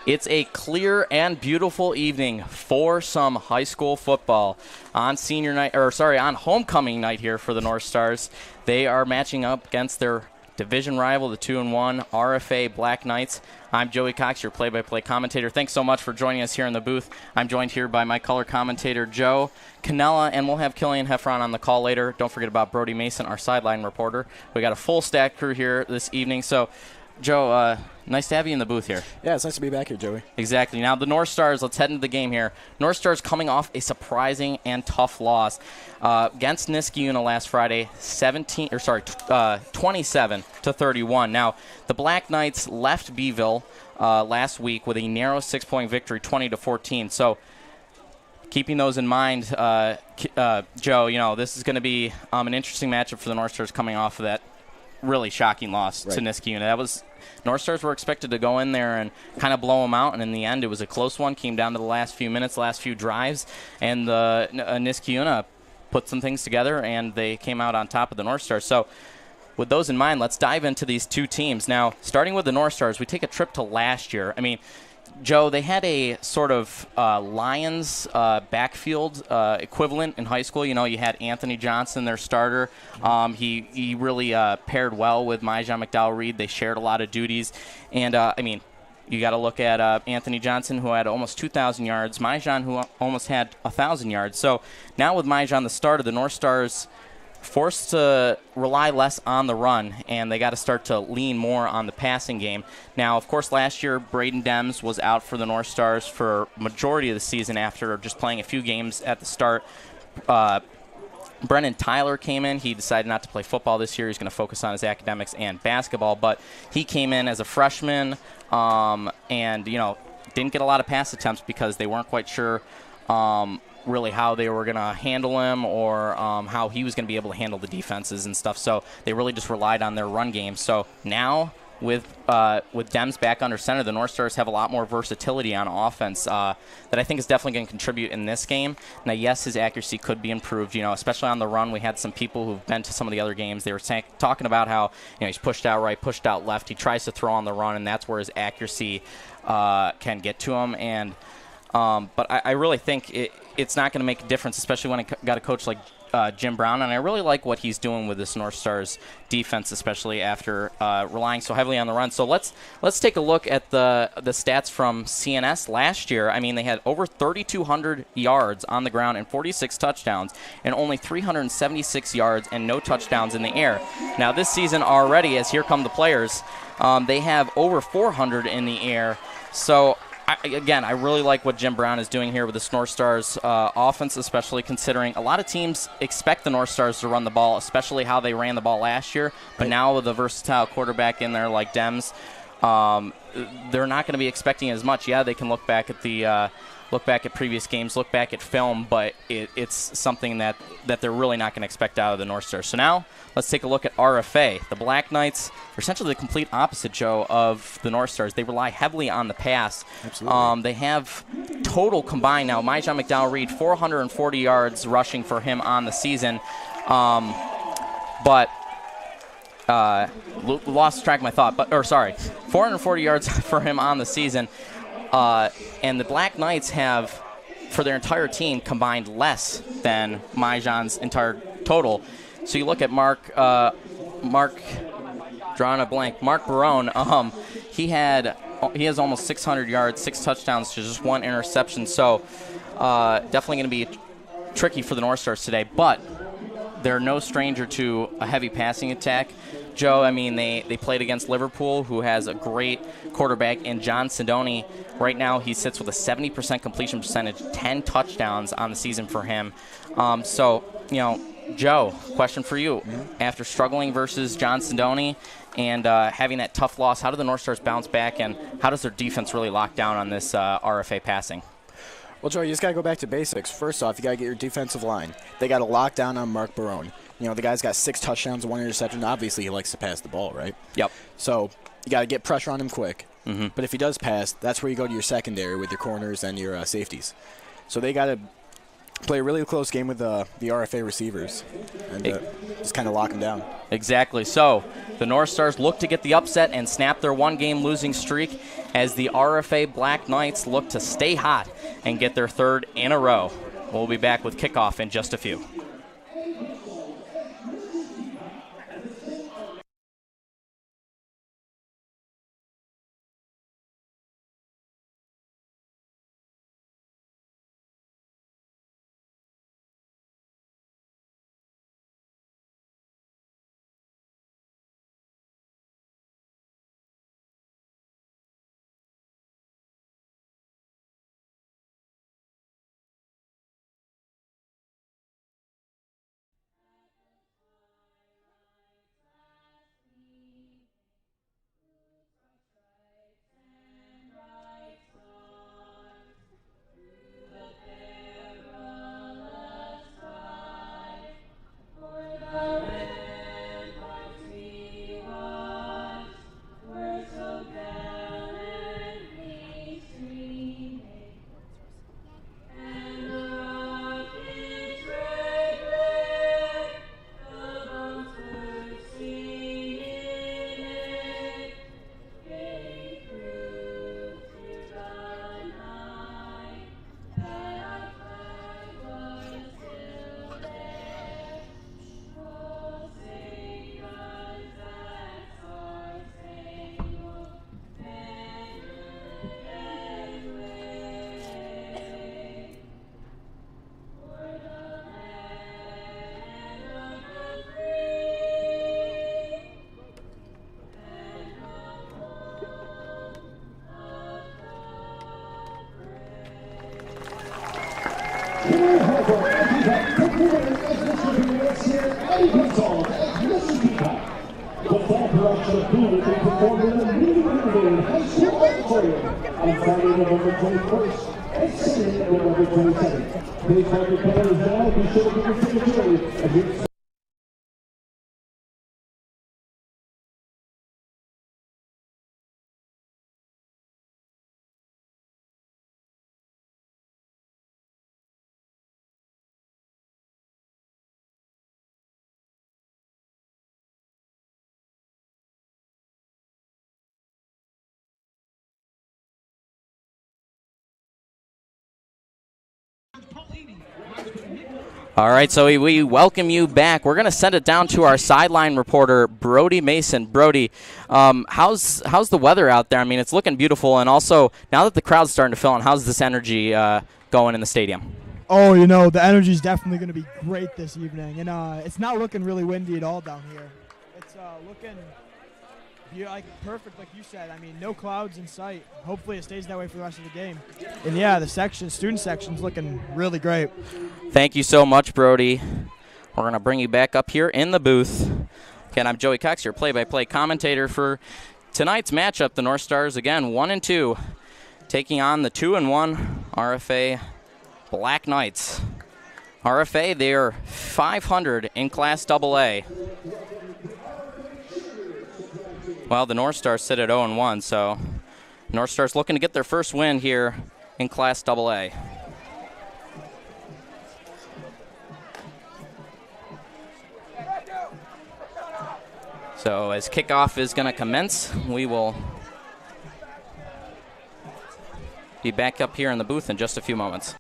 It's a clear and beautiful evening for some high school football on on homecoming night here for the North Stars. They are matching up against their division rival, the 2-1 RFA Black Knights. I'm Joey Cox, your play-by-play commentator. Thanks so much for joining us here in the booth. I'm joined here by my color commentator, Joe Canella, and we'll have Killian Heffron on the call later. Don't forget about Brody Mason, our sideline reporter. We got a full stack crew here this evening. So, Joe, nice to have you in the booth here. Yeah, it's nice to be back here, Joey. Exactly. Now, the North Stars, let's head into the game here. North Stars coming off a surprising and tough loss against Niskayuna last Friday, 27-31. Now, the Black Knights left Beeville last week with a narrow 6-point victory, 20-14. So, keeping those in mind, Joe, this is going to be an interesting matchup for the North Stars coming off of that really shocking loss to Niskayuna. North Stars were expected to go in there and kind of blow them out, and in the end, it was a close one. Came down to the last few minutes, last few drives, and Niskayuna put some things together, and they came out on top of the North Stars. So, with those in mind, let's dive into these two teams. Now, starting with the North Stars, we take a trip to last year. I mean, Joe, they had a sort of Lions backfield equivalent in high school. You had Anthony Johnson, their starter. He really paired well with Myjon McDowell-Reed. They shared a lot of duties. And, you got to look at Anthony Johnson, who had almost 2,000 yards. Myjon, who almost had 1,000 yards. So now with Myjon the starter, the North Stars forced to rely less on the run, and they got to start to lean more on the passing game. Now, of course, last year, Braden Dems was out for the North Stars for majority of the season after just playing a few games at the start. Brennan Tyler came in. He decided not to play football this year. He's going to focus on his academics and basketball, but he came in as a freshman and, didn't get a lot of pass attempts because they weren't quite sure really how they were going to handle him or how he was going to be able to handle the defenses and stuff. So they really just relied on their run game. So now with Dems back under center, the North Stars have a lot more versatility on offense that I think is definitely going to contribute in this game. Now, yes, his accuracy could be improved, especially on the run. We had some people who've been to some of the other games. They were talking about how he's pushed out right, pushed out left. He tries to throw on the run, and that's where his accuracy can get to him. And but I really think it's not going to make a difference, especially when it got a coach like Jim Brown. And I really like what he's doing with this North Stars defense, especially after relying so heavily on the run. So let's take a look at the stats from CNS last year. I mean, they had over 3,200 yards on the ground and 46 touchdowns, and only 376 yards and no touchdowns in the air. Now, this season already, as here come the players, they have over 400 in the air. So, I really like what Jim Brown is doing here with the North Stars offense, especially considering a lot of teams expect the North Stars to run the ball, especially how they ran the ball last year. But now with a versatile quarterback in there like Dems, they're not going to be expecting as much. Yeah, they can look back at previous games, look back at film, but it's something that they're really not going to expect out of the North Stars. So now let's take a look at RFA. The Black Knights are essentially the complete opposite, Joe, of the North Stars. They rely heavily on the pass. Absolutely. They have total combined now, Myjon McDowell-Reed, 440 yards rushing for him on the season. But lost track of my thought. 440 yards for him on the season. And the Black Knights have, for their entire team, combined less than Myjon's entire total. So you look at Mark Barone. He has almost 600 yards, 6 touchdowns to just 1 interception. So definitely going to be tricky for the North Stars today. But they're no stranger to a heavy passing attack. Joe, I mean, they played against Liverpool, who has a great quarterback, and John Sidoni. Right now, he sits with a 70% completion percentage, 10 touchdowns on the season for him. Joe, question for you. Mm-hmm. After struggling versus John Sidoni and having that tough loss, how do the North Stars bounce back, and how does their defense really lock down on this RFA passing? Well, Joe, you just got to go back to basics. First off, you got to get your defensive line. They got to lock down on Mark Barone. The guy's got 6 touchdowns and 1 interception. Obviously, he likes to pass the ball, right? Yep. So you got to get pressure on him quick. Mm-hmm. But if he does pass, that's where you go to your secondary with your corners and your safeties. So they got to play a really close game with the RFA receivers and just kind of lock them down. Exactly. So the North Stars look to get the upset and snap their one-game losing streak as the RFA Black Knights look to stay hot and get their third in a row. We'll be back with kickoff in just a few. All right, so we welcome you back. We're going to send it down to our sideline reporter, Brody Mason. Brody, how's the weather out there? I mean, it's looking beautiful, and also now that the crowd's starting to fill in, how's this energy going in the stadium? Oh, you know, the energy's definitely going to be great this evening, and it's not looking really windy at all down here. It's looking perfect, like you said. I mean, no clouds in sight. Hopefully it stays that way for the rest of the game. And, yeah, the student section's looking really great. Thank you so much, Brody. We're going to bring you back up here in the booth. Again, I'm Joey Cox, your play-by-play commentator for tonight's matchup. The North Stars, again, 1-2, taking on the 2-1 RFA Black Knights. RFA, they are 500 in Class AA. Well, the North Stars sit at 0-1, so North Stars looking to get their first win here in Class AA. So as kickoff is going to commence, we will be back up here in the booth in just a few moments.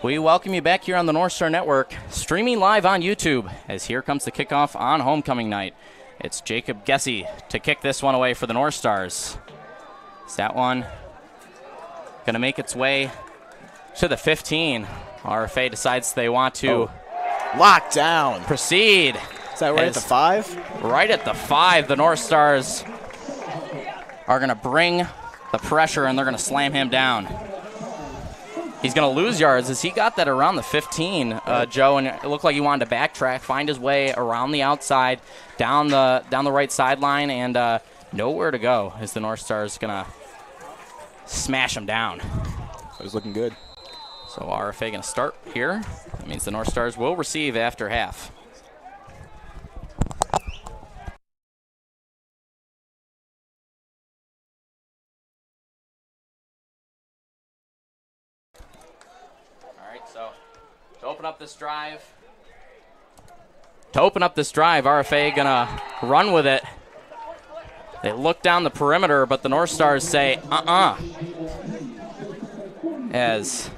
We welcome you back here on the Northstar Network, streaming live on YouTube, as here comes the kickoff on homecoming night. It's Jacob Gessie to kick this one away for the North Stars. Is that one going to make its way to the 15. RFA decides they want to lock down. Proceed. Is that right at the 5? Right at the 5. The North Stars are going to bring the pressure, and they're going to slam him down. He's going to lose yards as he got that around the 15, Joe, and it looked like he wanted to backtrack, find his way around the outside, down the right sideline, and nowhere to go as the North Stars going to smash him down. It was looking good. So RFA going to start here. That means the North Stars will receive after half. All right, so to open up this drive, RFA going to run with it. They look down the perimeter, but the North Stars say, as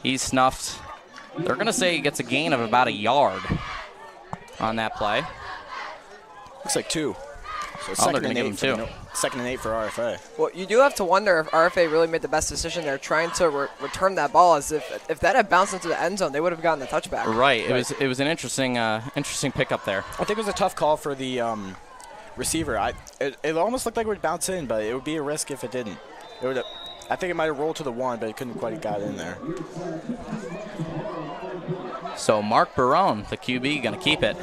he's snuffed. They're going to say he gets a gain of about a yard on that play. Looks like 2. So they're going to give him 2. Second and 8 for RFA. Well, you do have to wonder if RFA really made the best decision there, trying to return that ball. As if that had bounced into the end zone, they would have gotten the touchback. Right. It was an interesting pickup there. I think it was a tough call for the receiver. It almost looked like it would bounce in, but it would be a risk if it didn't. I think it might have rolled to the 1, but it couldn't quite have got in there. So Mark Barone, the QB, going to keep it.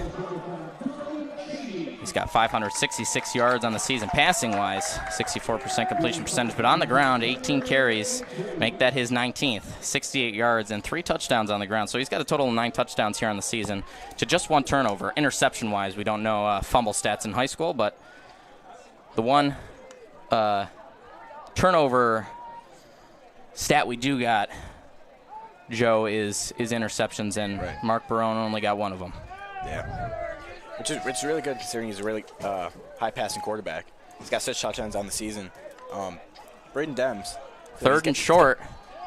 He's got 566 yards on the season passing-wise, 64% completion percentage, but on the ground, 18 carries, make that his 19th, 68 yards, and 3 touchdowns on the ground. So he's got a total of 9 touchdowns here on the season to just 1 turnover. Interception-wise, we don't know fumble stats in high school, but the one turnover stat we do got, Joe, is interceptions, and right. Mark Barone only got 1 of them. Yeah. Which is really good considering he's a really high-passing quarterback. He's got 6 touchdowns on the season. Braden Dems. Third and short,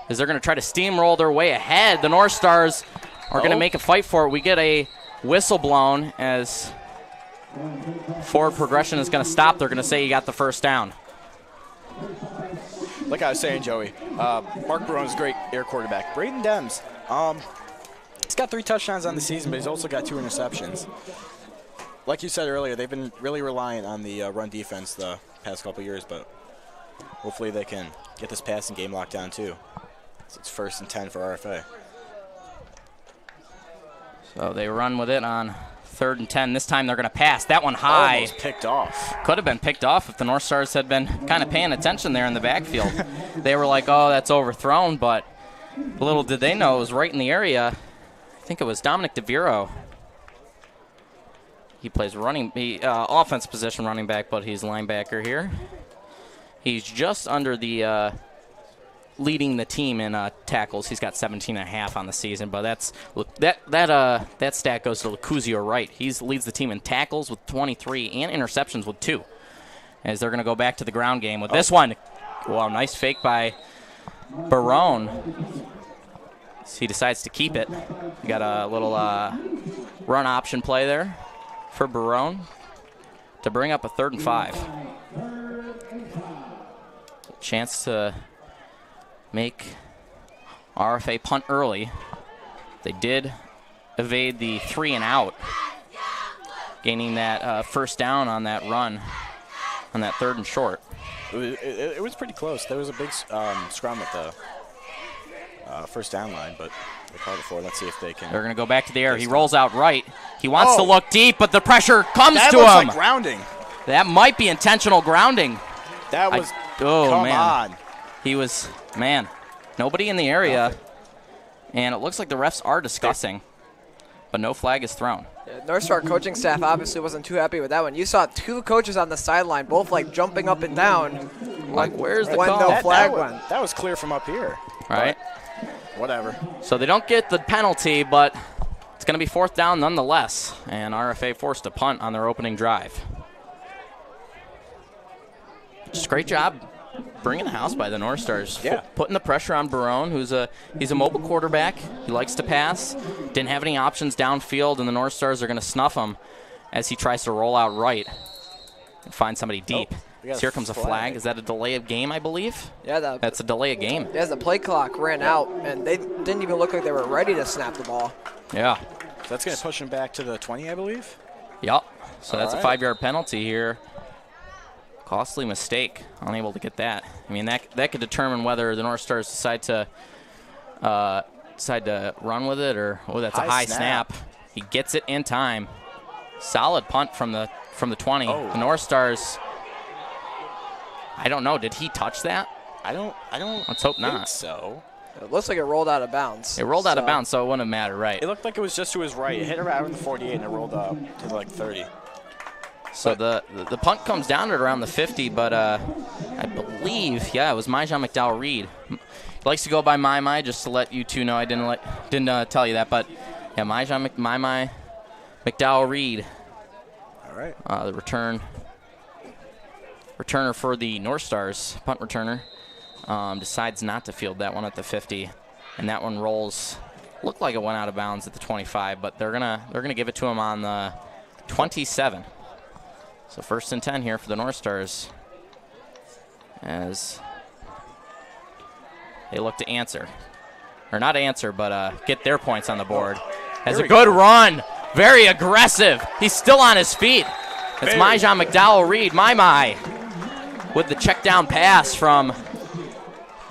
as they're going to try to steamroll their way ahead. The North Stars are going to make a fight for it. We get a whistle blown as forward progression is going to stop. They're going to say he got the first down. Like I was saying, Joey, Mark Barone's a great air quarterback. Braden Dems, he's got 3 touchdowns on the season, but he's also got 2 interceptions. Like you said earlier, they've been really reliant on the run defense the past couple years, but hopefully they can get this passing game locked down too. So it's 1st and 10 for RFA. So they run with it on 3rd and 10. This time they're going to pass. That one high. Almost picked off. Could have been picked off if the North Stars had been kind of paying attention there in the backfield. They were like, oh, that's overthrown, but little did they know it was right in the area. I think it was Dominic DeViro. He plays offense position running back, but he's linebacker here. He's just under the leading the team in tackles. He's got 17.5 on the season, but that stat goes to Lucuzio Wright. He leads the team in tackles with 23 and interceptions with 2. As they're going to go back to the ground game with this one. Wow, nice fake by Barone. He decides to keep it. You got a little run option play there for Barone to bring up a 3rd and 5. Chance to make RFA punt early. They did evade the 3 and out, gaining that first down on that run on that 3rd and short. It was pretty close. There was a big scrum at the first down line, but they called it for. Let's see if they can. They're going to go back to the air. He rolls out right. He wants to look deep, but the pressure comes to him. That looks like grounding. That might be intentional grounding. That was. Come on. He was, nobody in the area, and it looks like the refs are discussing, but no flag is thrown. Yeah, Northstar coaching staff obviously wasn't too happy with that one. You saw 2 coaches on the sideline, both like jumping up and down. Like, where's the when call? no flag went. That was clear from up here. Right. Whatever. So they don't get the penalty, but it's going to be 4th down nonetheless, and RFA forced to punt on their opening drive. Just great job bringing the house by the North Stars. Yeah. Putting the pressure on Barone, he's a mobile quarterback. He likes to pass. Didn't have any options downfield, and the North Stars are going to snuff him as he tries to roll out right and find somebody deep. So here comes a flag. Is that a delay of game, I believe? Yeah, that's a delay of game. Yeah, the play clock ran out, and they didn't even look like they were ready to snap the ball. Yeah. So that's going to push him back to the 20, I believe? Yep. So that's right. a 5-yard penalty here. Costly mistake. Unable to get that. I mean, that could determine whether the North Stars decide to run with it or, oh, that's a high snap. He gets it in time. Solid punt from the 20. Oh. The North Stars, I don't know. Did he touch that? I don't. Let's hope not. So it looks like it rolled out of bounds. It rolled out of bounds, so it wouldn't have mattered, right? It looked like it was just to his right. It hit around the 48 and it rolled up to like 30. So the punt comes down at around the 50, but I believe, yeah, it was Myjon McDowell-Reed. He likes to go by My, just to let you two know. I didn't tell you that, but yeah, Myjon McDowell-Reed. All right. The returner for the North Stars, punt returner, decides not to field that one at the 50, and that one rolls. Looked like it went out of bounds at the 25, but they're gonna give it to him on the 27. So 1st and 10 here for the North Stars as they look to answer. Or not answer, but get their points on the board. Has a good run. Very aggressive. He's still on his feet. It's Myjon McDowell-Reed, My, with the check down pass from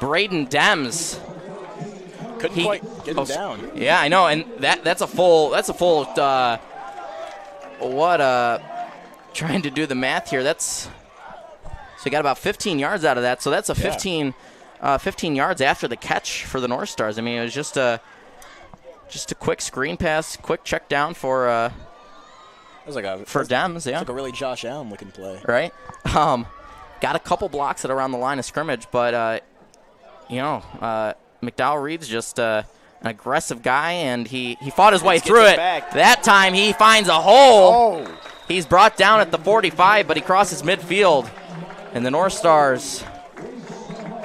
Braden Dems. Couldn't quite get him down. Yeah, I know, and that's a full trying to do the math here. So he got about 15 yards out of that. So that's a 15 yards after the catch for the North Stars. I mean, it was just a quick screen pass, quick check down for it was like for Dems. Yeah, it's like a really Josh Allen looking play. Right. Got a couple blocks at around the line of scrimmage, but McDowell-Reed's just an aggressive guy, and he fought his way through it. That time he finds a hole. Oh. He's brought down at the 45, but he crosses midfield, and the North Stars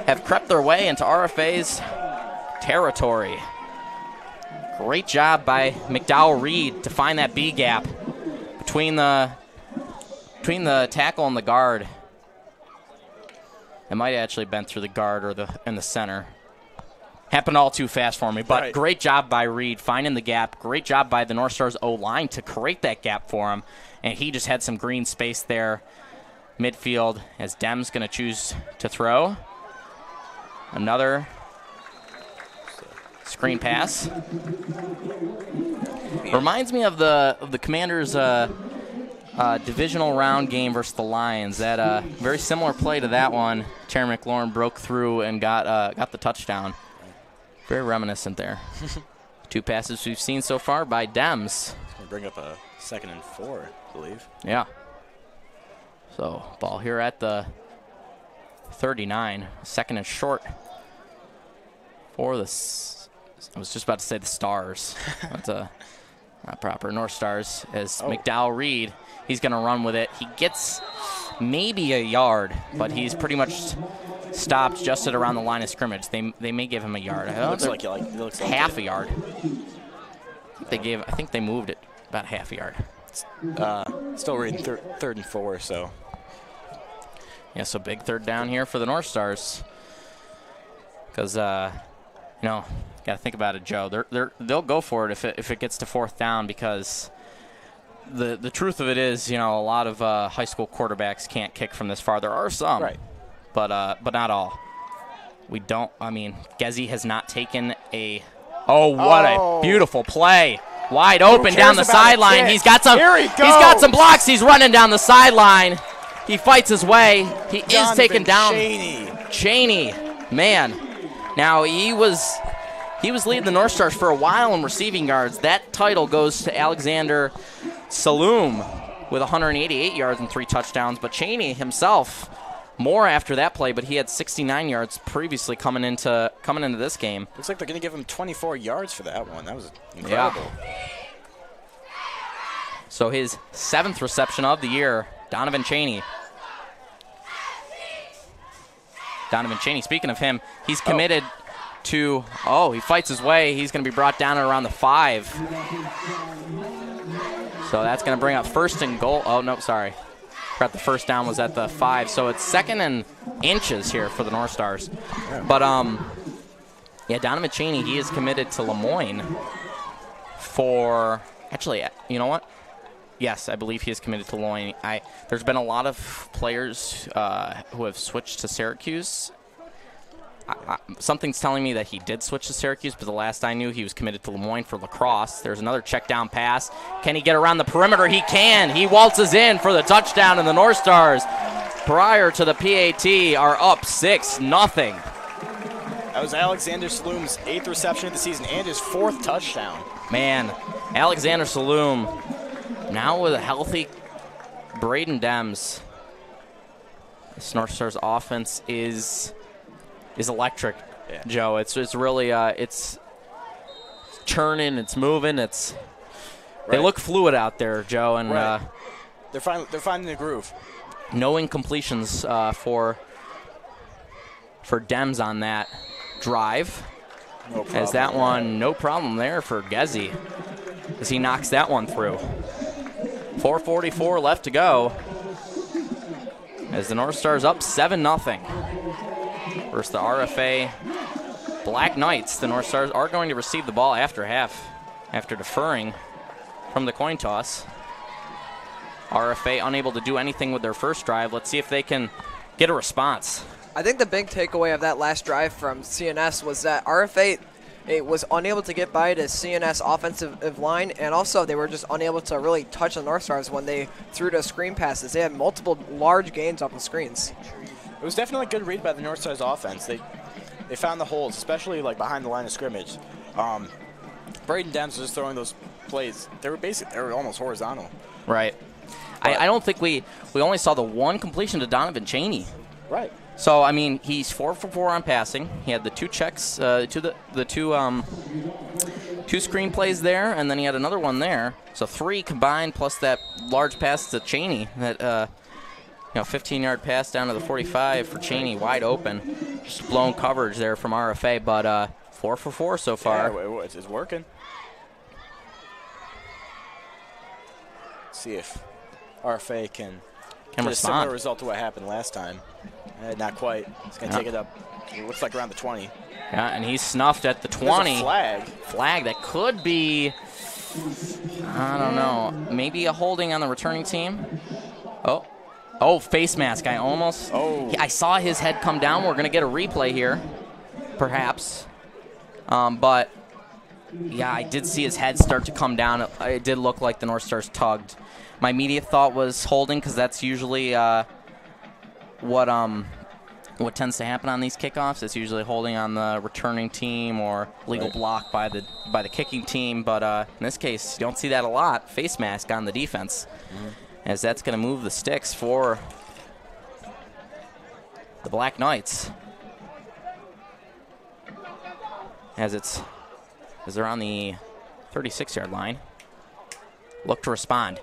have crept their way into RFA's territory. Great job by McDowell-Reed to find that B gap between the tackle and the guard. It might actually have been through the guard or in the center. Happened all too fast for me, but great job by Reed finding the gap. Great job by the North Stars O-line to create that gap for him, and he just had some green space there midfield as Dem's going to choose to throw. Another screen pass. Reminds me of the Commanders' divisional round game versus the Lions. That very similar play to that one. Terry McLaurin broke through and got the touchdown. Very reminiscent there. 2 passes we've seen so far by Dems. Going to bring up a 2nd and 4, I believe. Yeah. So ball here at the 39. 2nd and short for the. I was just about to say the Stars. That's not proper. North Stars as McDowell-Reed. He's going to run with it. He gets maybe a yard, but he's pretty much stopped just at around the line of scrimmage. They may give him a yard. It looks like half a yard. I think they moved it about half a yard. Still reading 3rd and 4, so. Yeah, so big 3rd down here for the North Stars. Because got to think about it, Joe. They'll go for it if it gets to 4th down, because the truth of it is, a lot of high school quarterbacks can't kick from this far. There are some, right, but not all. We don't. I mean, Gezzy has not taken a. Oh, what a beautiful play! Wide open down the sideline. He's got some. Here he goes. He's got some blocks. He's running down the sideline. He fights his way. He is taken down. Cheney, man. Now he was leading the North Stars for a while in receiving yards. That title goes to Alexander Saloom with 188 yards and 3 touchdowns. But Cheney himself, more after that play, but he had 69 yards previously coming into this game. Looks like they're going to give him 24 yards for that one. That was incredible. Yeah. So his 7th reception of the year, Donovan Cheney. Speaking of him, he's committed to, he fights his way. He's going to be brought down at around the 5. So that's going to bring up 1st and goal. Oh, no, sorry. Forgot the first down was at the 5, so it's 2nd and inches here for the North Stars. Yeah. But yeah, Donovan Cheney, he is committed to Lemoyne for actually, you know what? Yes, I believe he is committed to Lemoyne. There's been a lot of players who have switched to Syracuse. Something's telling me that he did switch to Syracuse, but the last I knew he was committed to Lemoyne for lacrosse. There's another check down pass. Can he get around the perimeter? He can. He waltzes in for the touchdown, and the North Stars, prior to the PAT, are up 6-0. That was Alexander Saloom's 8th reception of the season and his 4th touchdown. Man, Alexander Saloom now with a healthy Braden Dems. This North Stars offense is electric, yeah. Joe. It's really it's churning, it's moving, it's They look fluid out there, Joe, and they're finding the groove. No incompletions for Dems on that drive. No problem. As that one, no problem there for Gezzy, as he knocks that one through. 4:44 left to go, as the North Stars up 7-0 versus the RFA Black Knights. The North Stars are going to receive the ball after half, after deferring from the coin toss. RFA unable to do anything with their first drive. Let's see if they can get a response. I think the big takeaway of that last drive from CNS was that RFA was unable to get by the CNS offensive line, and also they were just unable to really touch the North Stars when they threw the screen passes. They had multiple large gains off of screens. It was definitely a good read by the North Stars offense. They found the holes, especially like behind the line of scrimmage. Braden Dems was just throwing those plays. They were almost horizontal. Right. I don't think we only saw the one completion to Donovan Cheney. Right. So, I mean, he's 4 for 4 on passing. He had the 2 checks, two screen plays there, and then he had another one there. So 3 combined plus that large pass to Cheney, that 15-yard pass down to the 45 for Cheney, wide open. Just blown coverage there from RFA, but 4 for 4 so far. Yeah, it's working. Let's see if RFA can get a similar result to what happened last time. Not quite. He's going to take it up. It looks like around the 20. Yeah, and he's snuffed at the 20. There's a flag. Flag that could be, I don't know, maybe a holding on the returning team. Oh, face mask. I saw his head come down. We're going to get a replay here, perhaps. But, yeah, I did see his head start to come down. It did look like the North Stars tugged. My immediate thought was holding, because that's usually what tends to happen on these kickoffs. It's usually holding on the returning team or legal block by the kicking team. But in this case, you don't see that a lot. Face mask on the defense, as that's going to move the sticks for the Black Knights. As they're on the 36-yard line. Look to respond.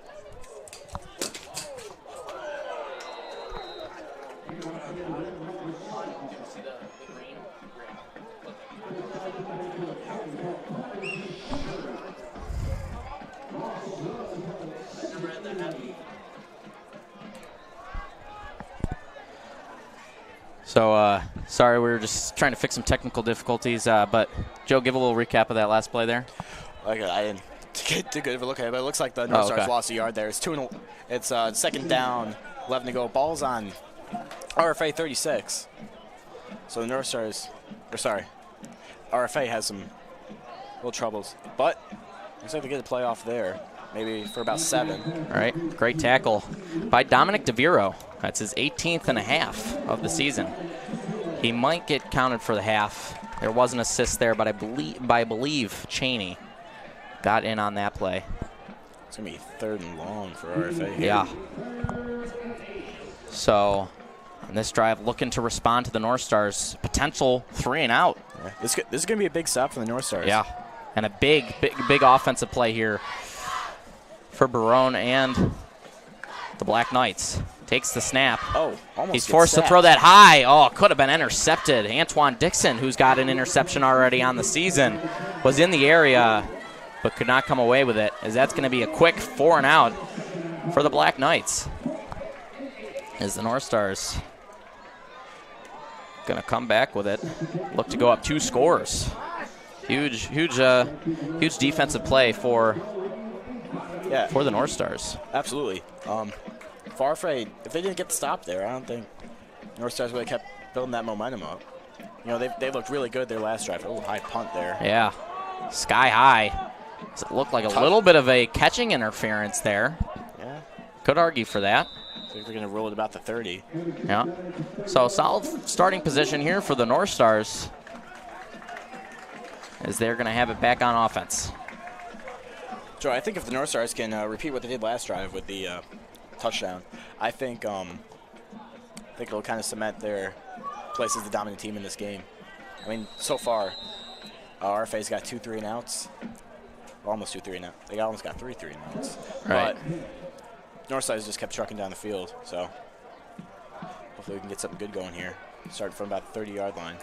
So, sorry, we were just trying to fix some technical difficulties. But, Joe, give a little recap of that last play there. Okay, I didn't get too good of a look at it, but it looks like the North Stars lost a yard there. It's second down, 11 to go. Ball's on RFA 36. So the North Stars, RFA has some little troubles. But looks like they get a play off there, maybe for about 7. All right, great tackle by Dominic DeViro. That's his 18th and a half of the season. He might get counted for the half. There was an assist there, but I believe Cheney got in on that play. It's going to be 3rd and long for RFA here. Yeah. So, on this drive, looking to respond to the North Stars' potential 3 and out. Yeah. This is going to be a big stop for the North Stars. Yeah, and a big offensive play here for Barone and the Black Knights. Takes the snap. Almost. He's forced to throw that high. Could have been intercepted. Antoine Dixon, who's got an interception already on the season, was in the area but could not come away with it, as that's going to be a quick 4 and out for the Black Knights. Is the North Stars going to come back with it? Look to go up 2 scores. Huge defensive play for the North Stars. Absolutely. Far afraid, if they didn't get the stop there, I don't think North Stars would have kept building that momentum up. You know, they looked really good their last drive. Oh, high punt there. Yeah, sky high. Does it look like a little bit of a catching interference there? Yeah. Could argue for that. I think they're going to roll it about the 30. Yeah. So solid starting position here for the North Stars, as they're going to have it back on offense. Joe, I think if the North Stars can repeat what they did last drive with the touchdown, I think it'll kind of cement their place as the dominant team in this game. I mean, so far, RFA's got 2 3-and-outs. Almost 2 3-and-outs. They almost got 3 3-and-outs. Right. But North Stars just kept trucking down the field, so hopefully we can get something good going here. Starting from about the 30-yard line.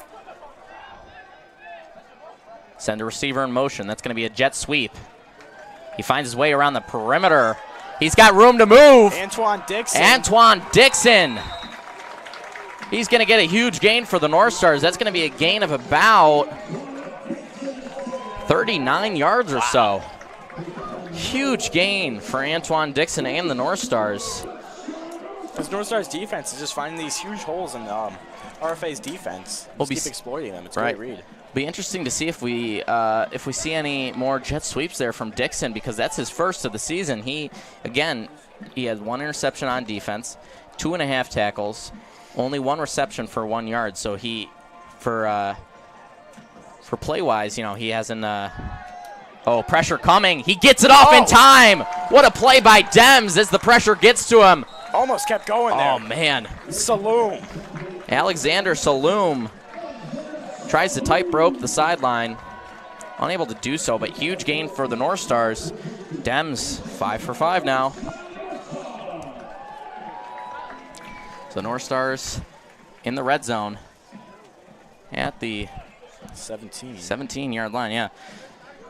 Send a receiver in motion. That's going to be a jet sweep. He finds his way around the perimeter. He's got room to move. Antoine Dixon. He's going to get a huge gain for the North Stars. That's going to be a gain of about 39 yards or so. Huge gain for Antoine Dixon and the North Stars. Because North Stars defense is just finding these huge holes in RFA's defense. Just keep exploiting them. It's a great read. Be interesting to see if we see any more jet sweeps there from Dixon, because that's his first of the season. He had 1 interception on defense, 2.5 tackles, only 1 reception for 1 yard. So for play wise, he hasn't. Pressure coming. He gets it off in time. What a play by Dems as the pressure gets to him. Almost kept going there. Oh man, Saloom. Alexander Saloom tries to tightrope the sideline. Unable to do so, but huge gain for the North Stars. Dems 5 for 5 now. So North Stars in the red zone at the 17-yard line, yeah.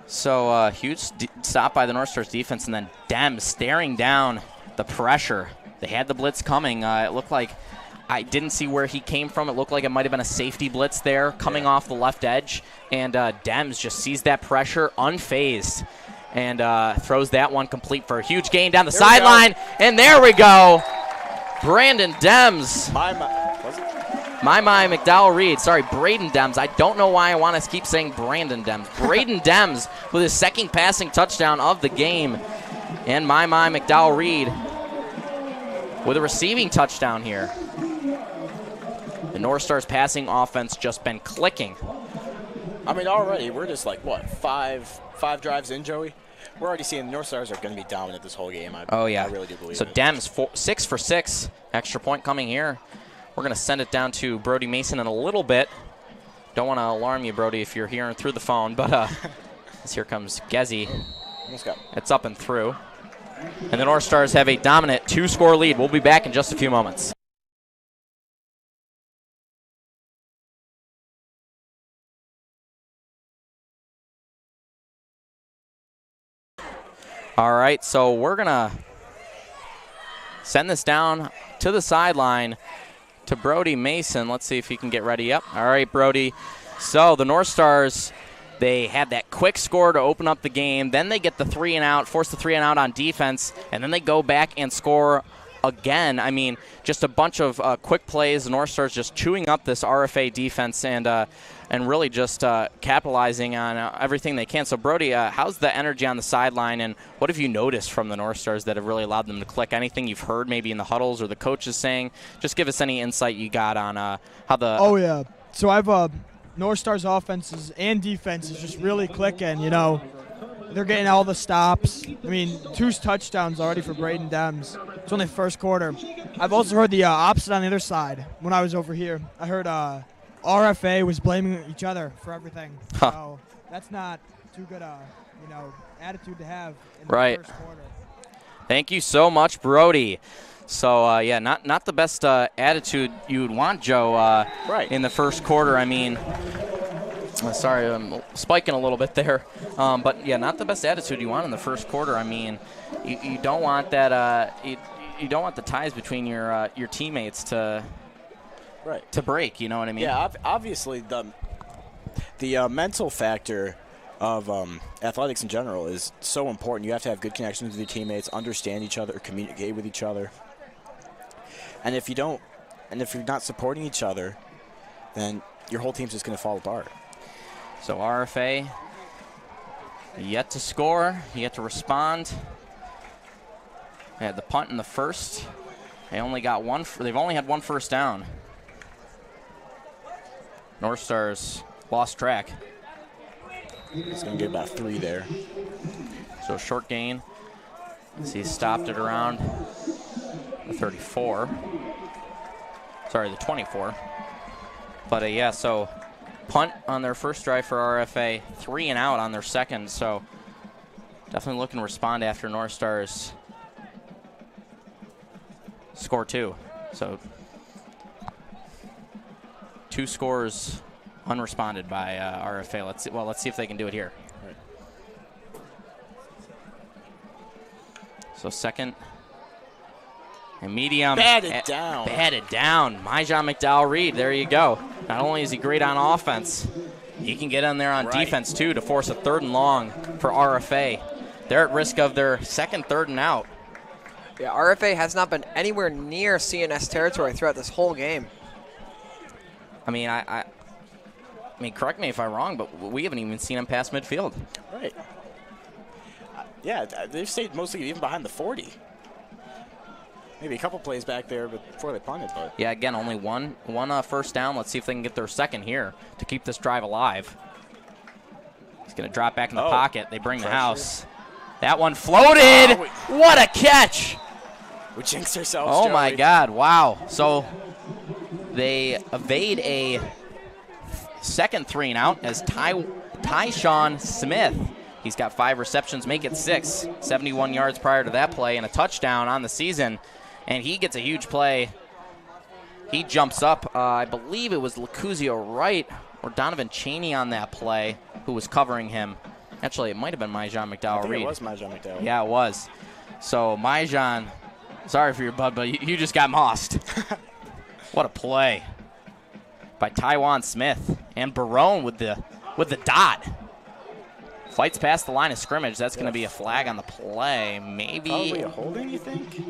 So huge stop by the North Stars defense, and then Dems staring down the pressure. They had the blitz coming. It looked like, I didn't see where he came from. It looked like it might have been a safety blitz there coming off the left edge. And Dems just sees that pressure unfazed and throws that one complete for a huge gain down the sideline. And there we go. Brandon Dems. My McDowell-Reed. Sorry, Braden Dems. I don't know why I want to keep saying Brandon Dems. Braden Dems with his second passing touchdown of the game. And my McDowell-Reed with a receiving touchdown here. The North Stars passing offense just been clicking. I mean, already we're just like, what, five drives in, Joey? We're already seeing the North Stars are going to be dominant this whole game. I really do believe it. So Dems 6 for 6. Extra point coming here. We're going to send it down to Brody Mason in a little bit. Don't want to alarm you, Brody, if you're hearing through the phone, but here comes Gezzy. It's up and through. And the North Stars have a dominant 2-score lead. We'll be back in just a few moments. All right, so we're going to send this down to the sideline to Brody Mason. Let's see if he can get ready up. All right, Brody. So the North Stars, they had that quick score to open up the game. Then they get the 3-and-out, force the 3-and-out on defense, and then they go back and score again. I mean, just a bunch of quick plays. The North Stars just chewing up this RFA defense and really just capitalizing on everything they can. So, Brody, how's the energy on the sideline, and what have you noticed from the North Stars that have really allowed them to click? Anything you've heard maybe in the huddles or the coaches saying? Just give us any insight you got on how the – Oh, yeah. So I've North Stars offenses and defense is just really clicking, They're getting all the stops. I mean, 2 touchdowns already for Braden Dems. It's only first quarter. I've also heard the opposite on the other side when I was over here. I heard RFA was blaming each other for everything. So that's not too good attitude to have in the first quarter. Thank you so much, Brody. So, not the best attitude you would want, Joe, in the first quarter. I mean, sorry, I'm spiking a little bit there. But, not the best attitude you want in the first quarter. I mean, you don't want that you don't want the ties between your teammates to break. You know what I mean? Yeah, obviously the mental factor of athletics in general is so important. You have to have good connections with your teammates, understand each other, communicate with each other. And if you're not supporting each other, then your whole team's just going to fall apart. So RFA yet to score, yet to respond. They had the punt in the first. They only got they've only had one first down. Northstar's lost track. It's going to get about 3 there. So short gain. He stopped it around the 34. Sorry, the 24. But yeah, so punt on their first drive for RFA, 3 and out on their second. So definitely looking to respond after Northstar's score 2. So 2 scores unresponded by RFA. Let's see if they can do it here. Right. So second and medium. Batted down. Batted down. Myjon McDowell-Reed, there you go. Not only is he great on offense, he can get in there on defense too to force a 3rd and long for RFA. They're at risk of their second 3rd and out. Yeah, RFA has not been anywhere near CNS territory throughout this whole game. I mean, I mean, correct me if I'm wrong, but we haven't even seen him pass midfield. Right. Yeah, they've stayed mostly even behind the 40. Maybe a couple plays back there before they punted, but yeah, again, only one first down. Let's see if they can get their second here to keep this drive alive. He's going to drop back in the pocket. They bring the house. That one floated. What a catch! We jinxed ourselves. Oh Joey. my God! Wow. So they evade a second 3 and out as Tyshawn Smith. He's got 5 receptions, make it 6. 71 yards prior to that play and a touchdown on the season. And he gets a huge play. He jumps up. I believe it was Lacuzio Wright or Donovan Cheney on that play who was covering him. Actually, it might have been Myjon McDowell-Reed. I think it was Myjon McDowell. Yeah, it was. So Myjon, sorry for your bud, but you just got mossed. What a play by Tywan Smith and Barone with the dot. Fights past the line of scrimmage. That's going to be a flag on the play. Maybe. Probably a holding, you think?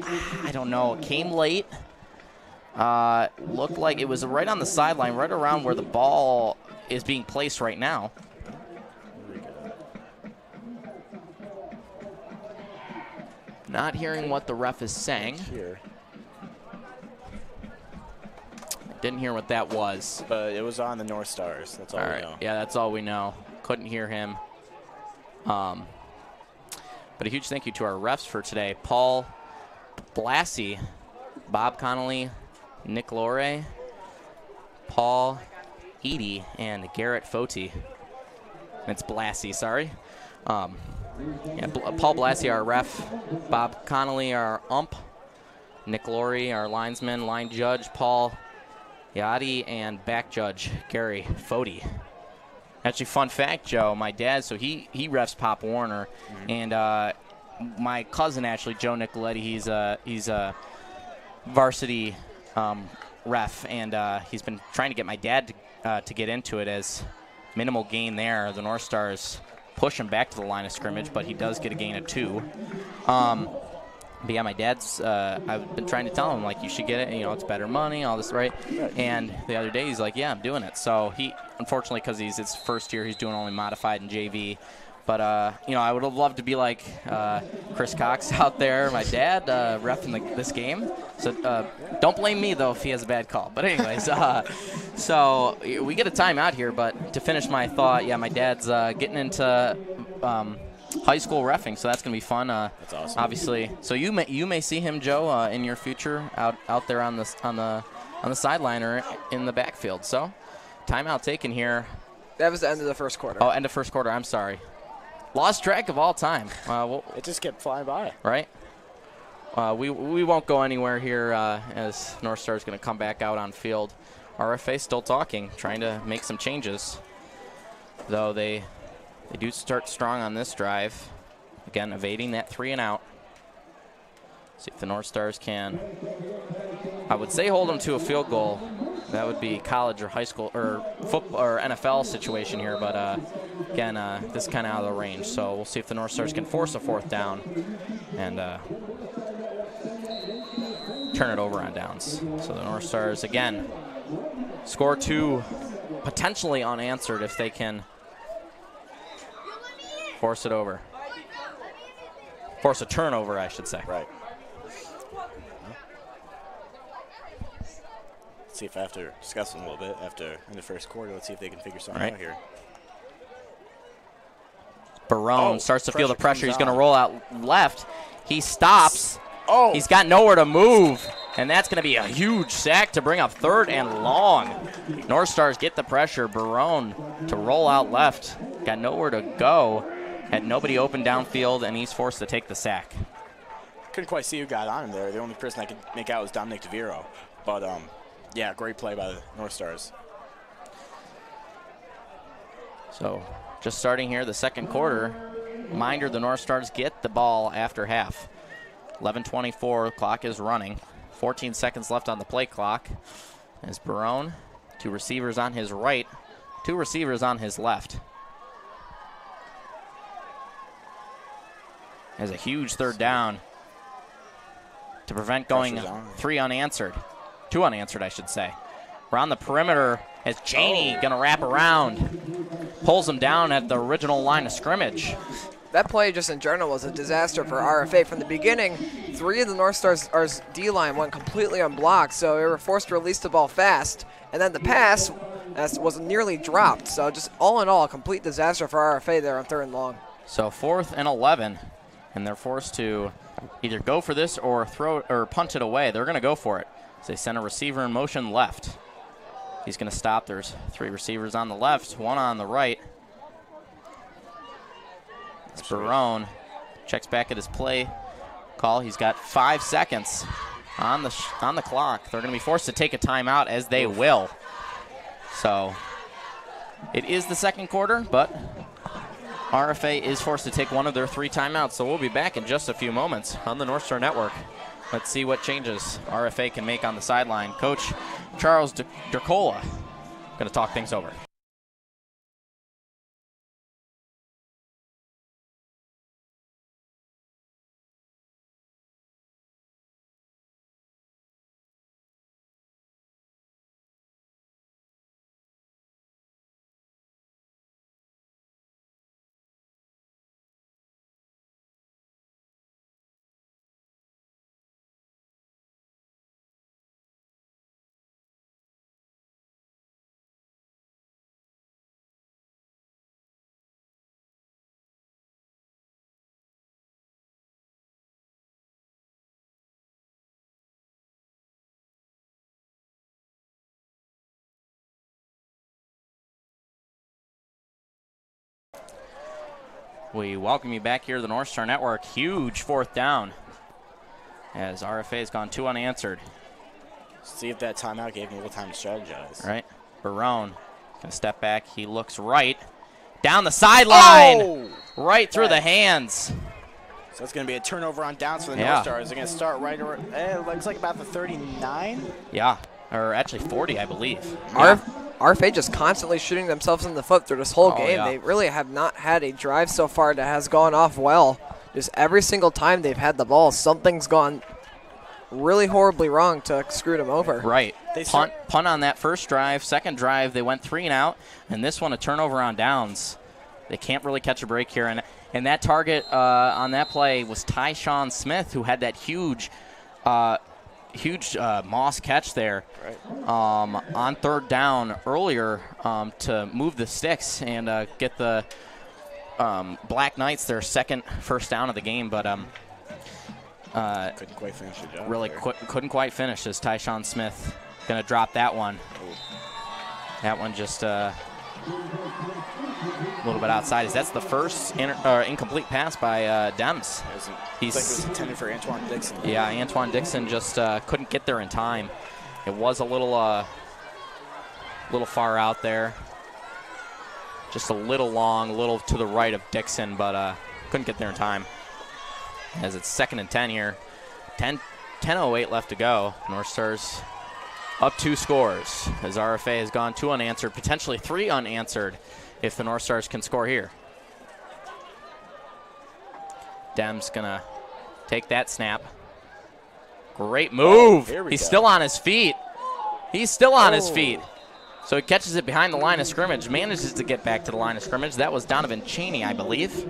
I don't know. It came late. Looked like it was right on the sideline, right around where the ball is being placed right now. Not hearing what the ref is saying. Here. Didn't hear what that was. But it was on the North Stars. That's all we know. Yeah, that's all we know. Couldn't hear him. But a huge thank you to our refs for today. Paul Blassie, Bob Connolly, Nick Lore, Paul Eady, and Garrett Foti. It's Blassie, sorry. Yeah, Paul Blassie, our ref. Bob Connolly, our ump. Nick Lore, our linesman, line judge. Paul Yadi, and back judge, Gary Foti. Actually, fun fact, Joe, my dad, so he refs Pop Warner, and my cousin, actually, Joe Nicoletti, he's a varsity ref, and he's been trying to get my dad to get into it as minimal gain there. The North Stars push him back to the line of scrimmage, but he does get a gain of 2. But yeah, my dad's, I've been trying to tell him, like, you should get it, it's better money, all this, right? And the other day, he's like, yeah, I'm doing it. So he, unfortunately, because he's his first year, he's doing only modified in JV. But, I would have loved to be like Chris Cox out there, my dad, reffing this game. So don't blame me, though, if he has a bad call. But anyways, so we get a timeout here. But to finish my thought, yeah, my dad's getting into high school reffing, so that's going to be fun. That's awesome. Obviously. So you may see him, Joe, in your future out there on the sideline or in the backfield. So timeout taken here. That was the end of the first quarter. Oh, end of first quarter. I'm sorry. Lost track of all time. It just kept flying by. Right? We won't go anywhere here as North Star is going to come back out on field. RFA still talking, trying to make some changes. Though they do start strong on this drive. Again, evading that 3 and out. See if the North Stars can, I would say, hold them to a field goal. That would be college or high school or football or NFL situation here, but again, this is kind of out of the range. So we'll see if the North Stars can force a 4th down and turn it over on downs. So the North Stars, again, score 2, potentially unanswered if they can force it over. Force a turnover, I should say. Right. Let's see if after discussing a little bit in the first quarter, let's see if they can figure something out here. Barone starts to feel the pressure. He's going to roll out left. He stops. Oh. He's got nowhere to move, and that's going to be a huge sack to bring up 3rd and long. North Stars get the pressure. Barone to roll out left. Got nowhere to go. Had nobody open downfield, and he's forced to take the sack. Couldn't quite see who got on him there. The only person I could make out was Dominic DeViro. But, yeah, great play by the North Stars. So just starting here the second quarter, reminder the North Stars get the ball after half. 11:24, clock is running. 14 seconds left on the play clock. As Barone, 2 receivers on his right, 2 receivers on his left. Has a huge 3rd down to prevent going 3 unanswered. 2 unanswered, I should say. Around the perimeter as Janey going to wrap around. Pulls him down at the original line of scrimmage. That play just in general was a disaster for RFA. From the beginning, 3 of the North Stars' D-line went completely unblocked, so they were forced to release the ball fast. And then the pass was nearly dropped. So just all in all, a complete disaster for RFA there on 3rd and long. So 4th and 11, and they're forced to either go for this or throw or punt it away. They're going to go for it. So they send a receiver in motion left. He's going to stop. There's 3 receivers on the left, 1 on the right. It's Barone. Checks back at his play call. He's got 5 seconds on the clock. They're going to be forced to take a timeout, as they will. So it is the second quarter, but RFA is forced to take one of their 3 timeouts. So we'll be back in just a few moments on the Northstar Network. Let's see what changes RFA can make on the sideline. Coach Charles Dercola going to talk things over. We welcome you back here to the Northstar Network. Huge 4th down as RFA has gone 2 unanswered. See if that timeout gave him a little time to strategize. Right. Barone going to step back. He looks right. Down the sideline. Oh! Right through the hands. So it's going to be a turnover on downs for the North Stars. They're going to start right around, it looks like about the 39. Yeah. Or actually 40, I believe. RFA just constantly shooting themselves in the foot through this whole game. Yeah. They really have not had a drive so far that has gone off well. Just every single time they've had the ball, something's gone really horribly wrong to screw them over. Right. Punt on that first drive. Second drive, they went 3 and out. And this one, a turnover on downs. They can't really catch a break here. And that target on that play was Tyshawn Smith, who had that huge Moss catch there on 3rd down earlier to move the sticks and get the Black Knights their second first down of the game, but couldn't quite finish the job. Really couldn't quite finish as Tyshawn Smith going to drop that one. Ooh. That one just a little bit outside. That's the first incomplete pass by Dems. It was intended for Antoine Dixon. Yeah, Antoine Dixon just couldn't get there in time. It was a little far out there. Just a little long, a little to the right of Dixon, but couldn't get there in time. As it's 2nd and 10 here. 10:08 left to go. Northstars up 2 scores as RFA has gone 2 unanswered, potentially 3 unanswered if the Northstars can score here. Dem's going to take that snap. Great move. He's still on his feet. He's still on his feet. So he catches it behind the line of scrimmage, manages to get back to the line of scrimmage. That was Donovan Cheney, I believe.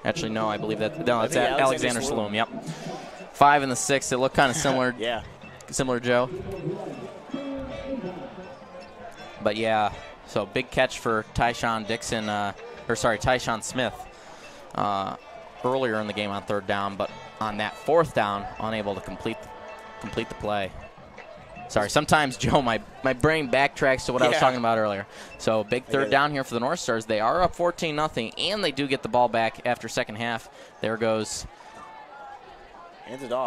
Actually, no, I believe that. No, it's Alexander Saloom. Yep. 5 and the 6. It looked kind of similar. Yeah. Similar, Joe. But yeah, so big catch for Tyshawn Smith earlier in the game on 3rd down, but on that 4th down, unable to complete the play. Sorry, sometimes, Joe, my brain backtracks to what I was talking about earlier. So big 3rd down here for the Northstars. They are up 14-0, and they do get the ball back after second half. There goes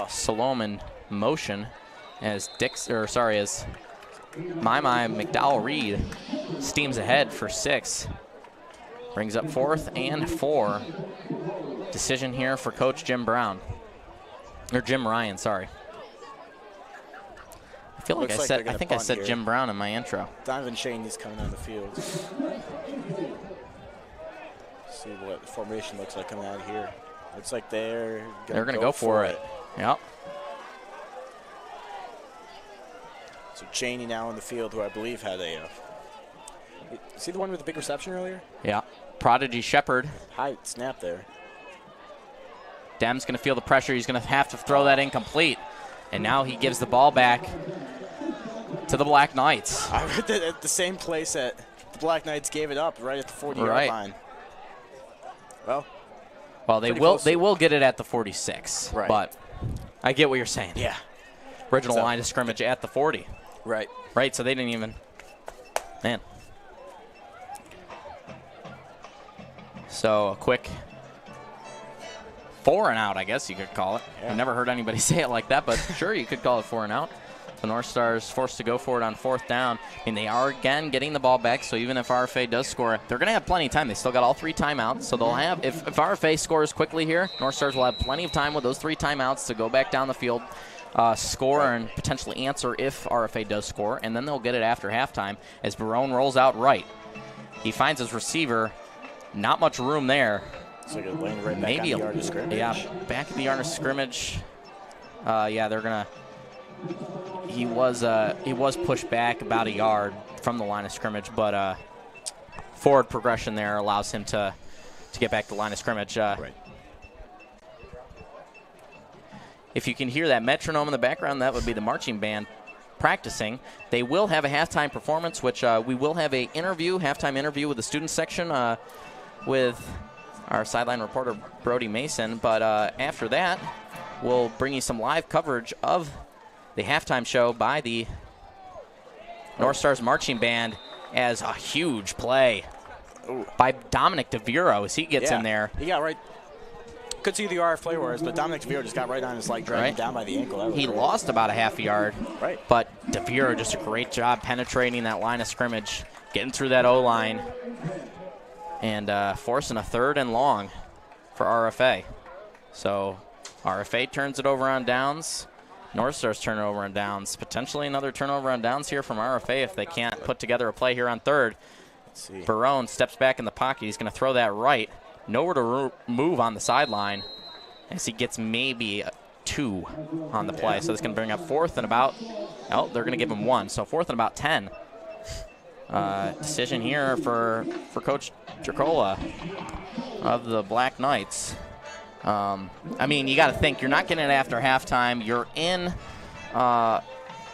Salome in motion as My McDowell Reed steams ahead for 6. Brings up 4th and 4. Decision here for Coach Jim Ryan, sorry. I feel like I said Jim Brown in my intro. Donovan Cheney's coming on the field. See what the formation looks like coming out of here. Looks like they're going to go for it. Yep. So Cheney now in the field, who I believe had a see the one with the big reception earlier? Yeah. Prodigy Shepard. High snap there. Dem's going to feel the pressure. He's going to have to throw that incomplete. And now he gives the ball back to the Black Knights. I read that at the same place that the Black Knights gave it up, right at the 40-yard line. Well, they will get it at the 46. Right. But I get what you're saying. Yeah. Original line of scrimmage at the 40. Right. Right, so they didn't even, man. So a quick 4 and out, I guess you could call it. Yeah. I've never heard anybody say it like that, but sure, you could call it 4 and out. The Northstars forced to go for it on 4th down. I mean, they are, again, getting the ball back, so even if RFA does score, they're going to have plenty of time. They still got all 3 timeouts, so they'll have, if RFA scores quickly here, Northstars will have plenty of time with those 3 timeouts to go back down the field, score, and potentially answer if RFA does score, and then they'll get it after halftime as Barone rolls out right. He finds his receiver. Not much room there. It's like a lane right back on the yard of scrimmage. Yeah, back at the yard of scrimmage. Yeah, they're gonna. He was pushed back about a yard from the line of scrimmage, but forward progression there allows him to get back to the line of scrimmage. Right. If you can hear that metronome in the background, that would be the marching band practicing. They will have a halftime performance, which we will have a halftime interview with the student section with our sideline reporter Brody Mason. But after that, we'll bring you some live coverage of the halftime show by the Northstars marching band as a huge play by Dominic DeViro as he gets in there. He got right. Could see the RF play was, but Dominic DeViro just got right on his leg, dragging down by the ankle. He lost about a half a yard. Right. But DeViro just a great job penetrating that line of scrimmage, getting through that O-line, and forcing a 3rd and long for RFA. So RFA turns it over on downs. Northstars turn it over on downs. Potentially another turnover on downs here from RFA if they can't put together a play here on 3rd. Let's see. Barone steps back in the pocket. He's going to throw that right. Nowhere to move on the sideline as he gets maybe 2 on the play. So it's going to bring up 4th and about, they're going to give him 1. So 4th and about 10. Decision here for Coach Tricola of the Black Knights. I mean, you got to think, you're not getting it after halftime. You're in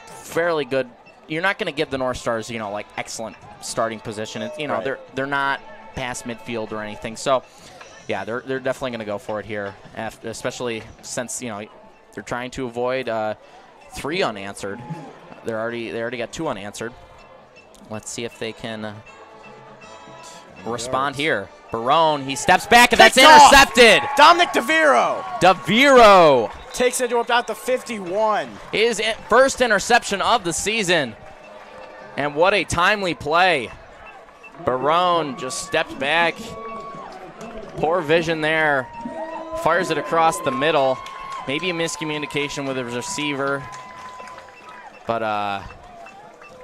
fairly good. You're not going to give the Northstars, like excellent starting position. It's, they're not past midfield or anything. So, yeah, they're definitely going to go for it here, especially since they're trying to avoid 3 unanswered. They already got 2 unanswered. Let's see if they can respond here. Barone, he steps back, and that's intercepted. Dominic DeViro. DeViro takes it to about the 51. His first interception of the season. And what a timely play. Barone just stepped back. Poor vision there Fires it across the middle. Maybe a miscommunication with his receiver. But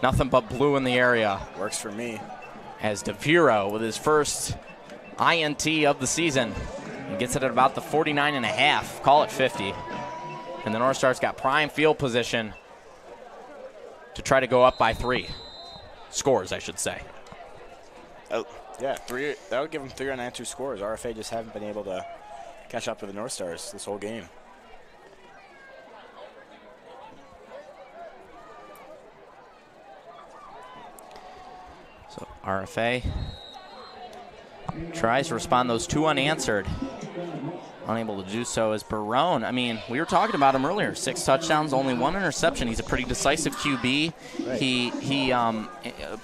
nothing but blue in the area. Works for me. As DeViro with his first INT of the season. He gets it at about the 49.5. Call it 50. And the North Star's got prime field position to try to go up by 3. Scores, I should say. Oh, yeah, 3. That would give them 3 unanswered scores. RFA just haven't been able to catch up with the North Stars this whole game. So RFA tries to respond those 2 unanswered. Unable to do so as Barone. I mean, we were talking about him earlier. 6 touchdowns, only 1 interception. He's a pretty decisive QB. Right. He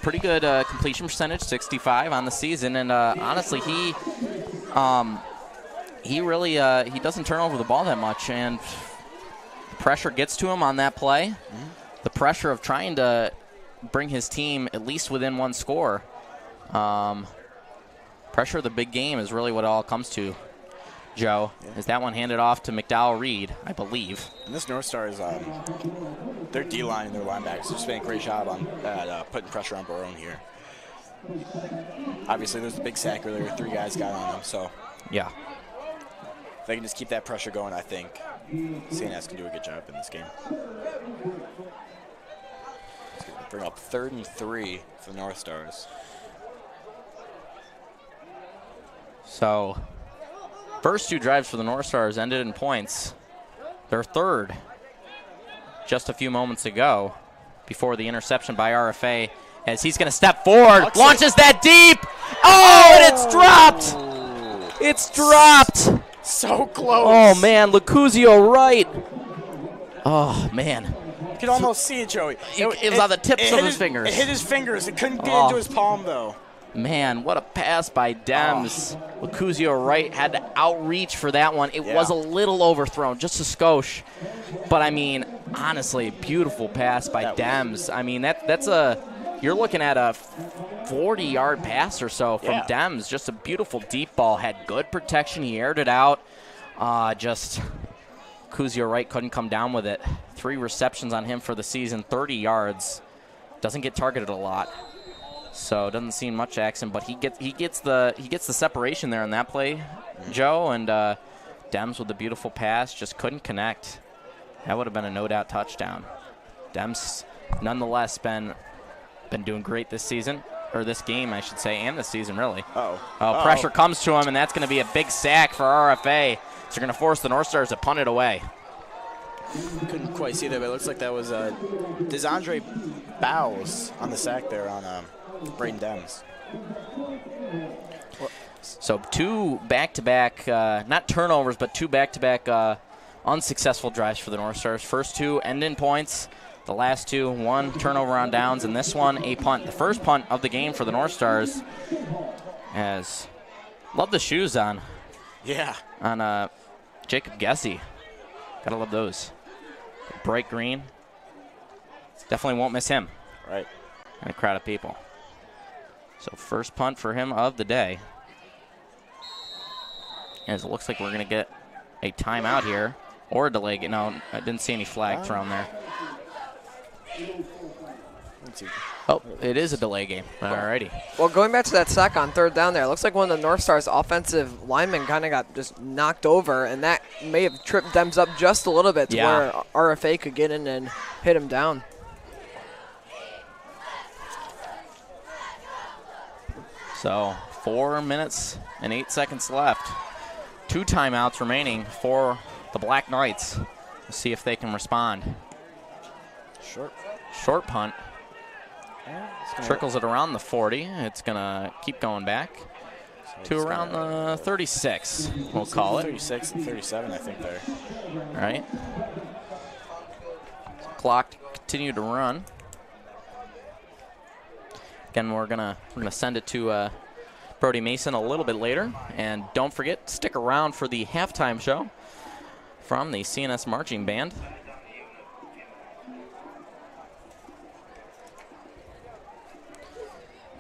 pretty good completion percentage, 65 on the season. And honestly, he really he doesn't turn over the ball that much. And pressure gets to him on that play. Mm-hmm. The pressure of trying to bring his team at least within 1 score. Pressure of the big game is really what it all comes to. Joe, is that one handed off to McDowell-Reed, I believe. And this North Star is their D-line and their linebackers have done a great job on putting pressure on Barone here. Obviously, there's a big sack earlier. 3 guys got on them, so. Yeah. If they can just keep that pressure going, I think CNS can do a good job in this game. Bring up 3rd and 3 for the North Stars. So, first 2 drives for the North Stars ended in points. Their third just a few moments ago before the interception by RFA as he's going to step forward, launches that deep. Oh, and it's dropped. It's dropped. So close. Oh, man, Lucuzio right. Oh, man. You can almost see it, Joey. It was on the tips of his fingers. It hit his fingers. It couldn't get into his palm, though. Man, what a pass by Dems. Lucuzio right had to outreach for that one. It was a little overthrown, just a skosh. But, I mean, honestly, beautiful pass by Dems. I mean, you're looking at a 40-yard pass or so from Dems. Just a beautiful deep ball. Had good protection. He aired it out. Just Lucuzio right couldn't come down with it. 3 receptions on him for the season, 30 yards. Doesn't get targeted a lot. So it doesn't seem much action, but he gets the separation there in that play, Joe, and Dems with the beautiful pass just couldn't connect. That would have been a no-doubt touchdown. Dems, nonetheless, been doing great this season, or this game, I should say, and this season, really. Pressure comes to him, and that's going to be a big sack for RFA. So they're going to force the North Stars to punt it away. Couldn't quite see that, but it looks like that was DeSandre Bowles on the sack there on Braden Dems. So 2 back-to-back, not turnovers, but 2 back-to-back unsuccessful drives for the North Stars. First 2 end in points. The last 2, 1 turnover on downs, and this one a punt. The first punt of the game for the North Stars. As love the shoes on. Yeah. On Jacob Gessie. Gotta love those. Bright green. Definitely won't miss him. Right. And a crowd of people. So first punt for him of the day. As it looks like we're going to get a timeout here. Or a delay. No, I didn't see any flag thrown there. Oh, it is a delay game. Alrighty. Well, going back to that sack on 3rd down there, it looks like one of the North Stars offensive linemen kind of got just knocked over, and that may have tripped Dems up just a little bit to where RFA could get in and hit him down. So 4 minutes and 8 seconds left. 2 timeouts remaining for the Black Knights. Let's see if they can respond. Short punt. Trickles it around the 40. It's going to keep going back to around the 36, we'll call it. 36 and 37, I think there. All right. Clock continue to run. Again, we're gonna send it to Brody Mason a little bit later. And don't forget, stick around for the halftime show from the CNS Marching Band.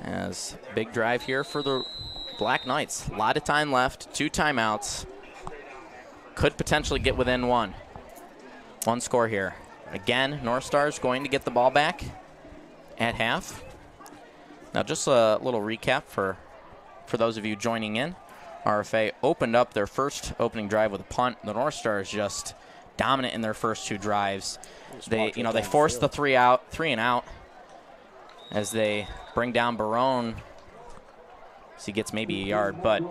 As big drive here for the Black Knights. A lot of time left, 2 timeouts. could potentially get within one. One score here. Again, Northstar's going to get the ball back at half. Now, just a little recap for those of you joining in. RFA opened up their first opening drive with a punt. The Northstars just dominant in their first 2 drives. They forced the 3 and out as they bring down Barone. So he gets maybe a yard, but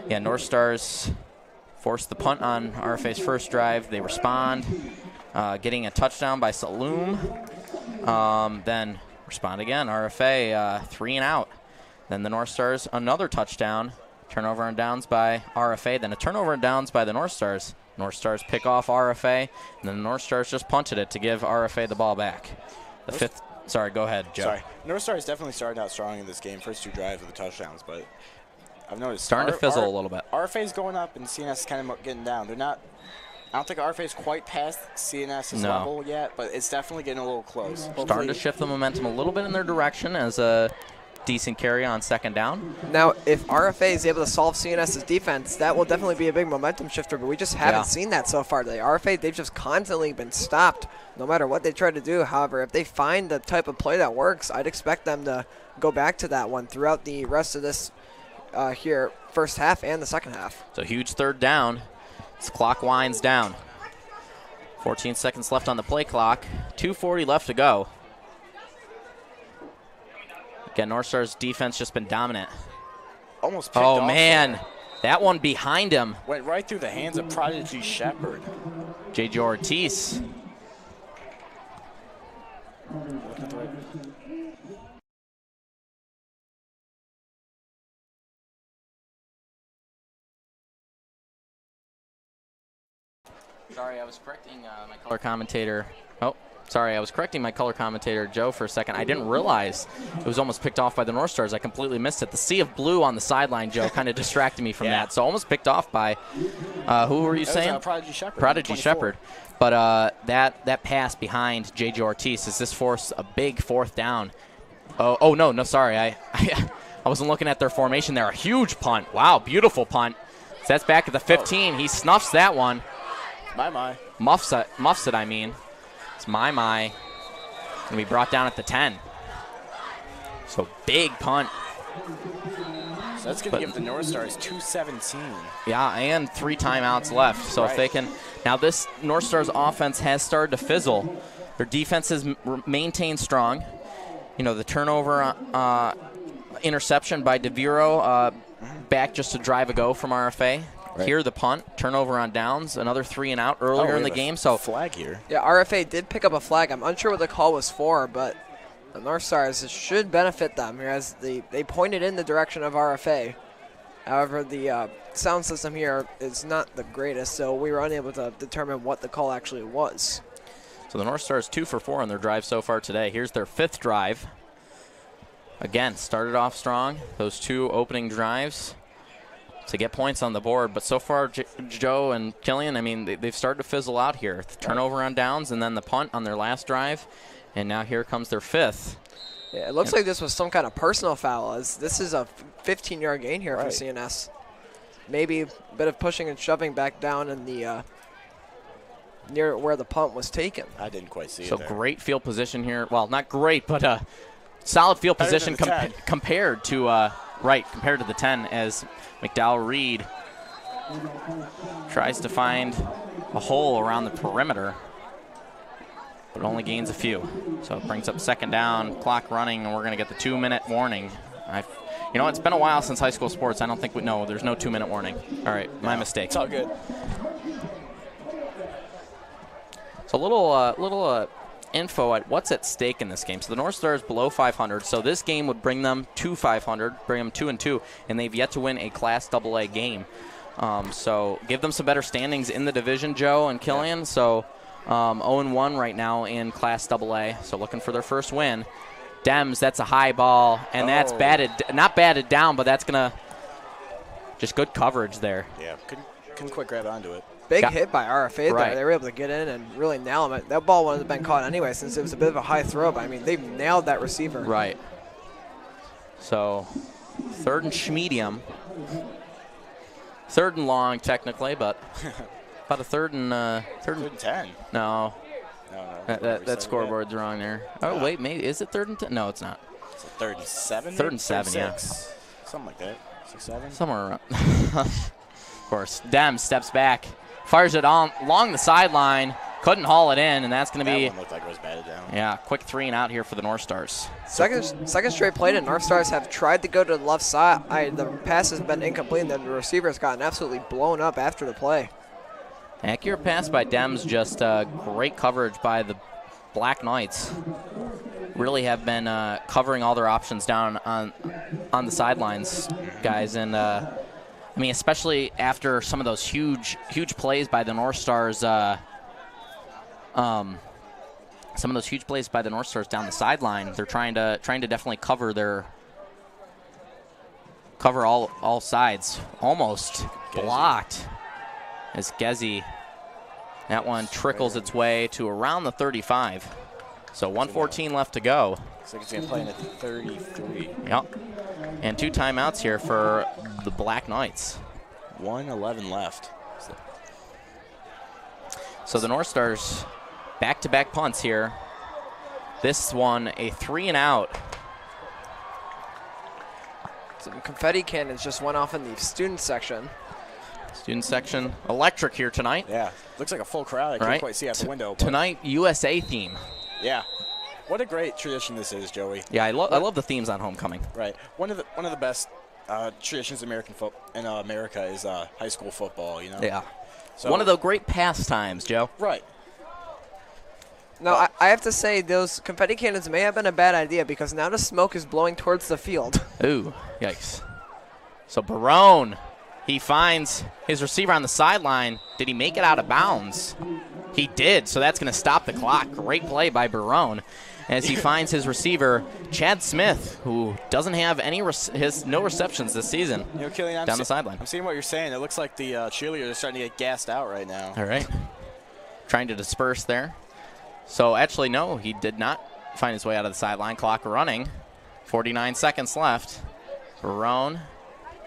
yeah, Northstars forced the punt on RFA's first drive. They respond, getting a touchdown by Saloom. Then respond again. RFA 3 and out. Then the Northstars another touchdown. Turnover and downs by RFA. Then a turnover and downs by the Northstars. Northstars pick off RFA, and then the Northstars just punted it to give RFA the ball back. The fifth. Sorry, go ahead, Joe. Sorry. Northstars definitely started out strong in this game. First 2 drives with the touchdowns, but I've noticed starting to fizzle a little bit. RFA's going up, and CNS is kind of getting down. They're not. I don't think RFA's quite past CNS's level yet, but it's definitely getting a little close. Starting to shift the momentum a little bit in their direction as a decent carry on second down. Now, if RFA is able to solve CNS's defense, that will definitely be a big momentum shifter, but we just haven't seen that so far today. RFA, they've just constantly been stopped no matter what they try to do. However, if they find the type of play that works, I'd expect them to go back to that one throughout the rest of this here first half and the second half. So huge third down. As clock winds down. 14 seconds left on the play clock. 2:40 left to go. Again, Northstar's defense just been dominant. Almost picked off. Oh, man. That one behind him. Went right through the hands of Prodigy Shepard. J.J. Ortiz. Sorry, I was correcting my color commentator. Oh, sorry, I was correcting my color commentator, Joe, for a second. I didn't realize it was almost picked off by the Northstars. I completely missed it. The sea of blue on the sideline, Joe, kind of distracted me from that. So almost picked off by, who were you saying? Prodigy Shepard. Prodigy Shepard. But that pass behind J.J. Ortiz, does this force a big fourth down? Oh no, sorry. I wasn't looking at their formation there. A huge punt. Wow, beautiful punt. So that's back at the 15. He snuffs that one. My. Muffs it, I mean. It's my. Going to be brought down at the 10. So big punt. So that's going to give the Northstars 2:17. Yeah, and 3 timeouts left. So if they can. Now this Northstars offense has started to fizzle. Their defense has maintained strong. You know, the turnover interception by DeViro back just a drive ago from RFA. Right. Here, the punt, turnover on downs, another 3 and out earlier in the game. So flag here. Yeah, RFA did pick up a flag. I'm unsure what the call was for, but the Northstars should benefit them here as they pointed in the direction of RFA. However, the sound system here is not the greatest, so we were unable to determine what the call actually was. So the Northstars 2 for 4 on their drive so far today. Here's their 5th drive. Again, started off strong. Those 2 opening drives to get points on the board. But so far, Joe and Killian, I mean, they've started to fizzle out here. The turnover on downs and then the punt on their last drive. And now here comes their 5th. Yeah, it looks like this was some kind of personal foul, as this is a 15-yard gain here for CNS. Maybe a bit of pushing and shoving back down in the near where the punt was taken. I didn't quite see it So there. great field position here. Well, not great, but solid field position compared to the 10 as McDowell Reed tries to find a hole around the perimeter, but only gains a few. So it brings up second down, clock running, and we're going to get the 2-minute warning. It's been a while since high school sports. I don't think there's no 2-minute warning. All right, my mistake. It's all good. So a little info at what's at stake in this game. So the Northstars below 500. So this game would bring them to 500, bring them 2-2, and they've yet to win a Class AA game. So give them some better standings in the division, Joe and Killian. Yeah. So 0-1 right now in Class AA. So looking for their first win. Dems, that's a high ball, and that's not batted down, but that's gonna just good coverage there. Yeah, couldn't quite grab onto it. Big hit by RFA there. They were able to get in and really nail him. That ball wouldn't have been caught anyway since it was a bit of a high throw, but I mean, they nailed that receiver. Right. So 3rd and medium. 3rd and long technically, but About a third and 10. No. No. That scoreboard's wrong there. Oh, wait, maybe. Is it 3rd and 10? No, it's not. It's a 3rd and 7? 3rd and 7, yeah. Something like that. 6, 7? Somewhere around. Of course. Dem steps back. Fires it on along the sideline. Couldn't haul it in, and that's going to be. That one looked like it was batted down. Yeah, quick 3 and out here for the North Stars. Second straight play, and North Stars have tried to go to the left side. The pass has been incomplete, and the receiver has gotten absolutely blown up after the play. Accurate pass by Dems, just great coverage by the Black Knights. Really have been covering all their options down on the sidelines, guys. And, I mean, especially after some of those huge plays by the North Stars, some of those huge plays by the North Stars down the sideline, they're trying to definitely cover all sides. Almost blocked as Gezi. That one trickles its way to around the 35. So 1:14 left to go. Looks like it's going to play in at 33. Yep. And 2 timeouts here for the Black Knights. 1:11 left. So the North Stars back-to-back punts here. This one a 3 and out. Some confetti cannons just went off in the student section. Student section electric here tonight. Yeah, looks like a full crowd. I can't quite see out the window. Tonight, USA theme. Yeah, what a great tradition this is, Joey. Yeah, I love the themes on homecoming. Right, one of the best traditions in America is high school football. You know. Yeah. So, one of the great pastimes, Joe. Right. No, I have to say those confetti cannons may have been a bad idea because now the smoke is blowing towards the field. Ooh, yikes. So Barone, he finds his receiver on the sideline. Did he make it out of bounds? He did, so that's going to stop the clock. Great play by Barone as he finds his receiver, Chad Smith, who doesn't have no receptions this season. You know, Killian, down the sideline. I'm seeing what you're saying. It looks like the cheerleaders are starting to get gassed out right now. All right. Trying to disperse there. So, actually, no, he did not find his way out of the sideline. Clock running. 49 seconds left. Barone.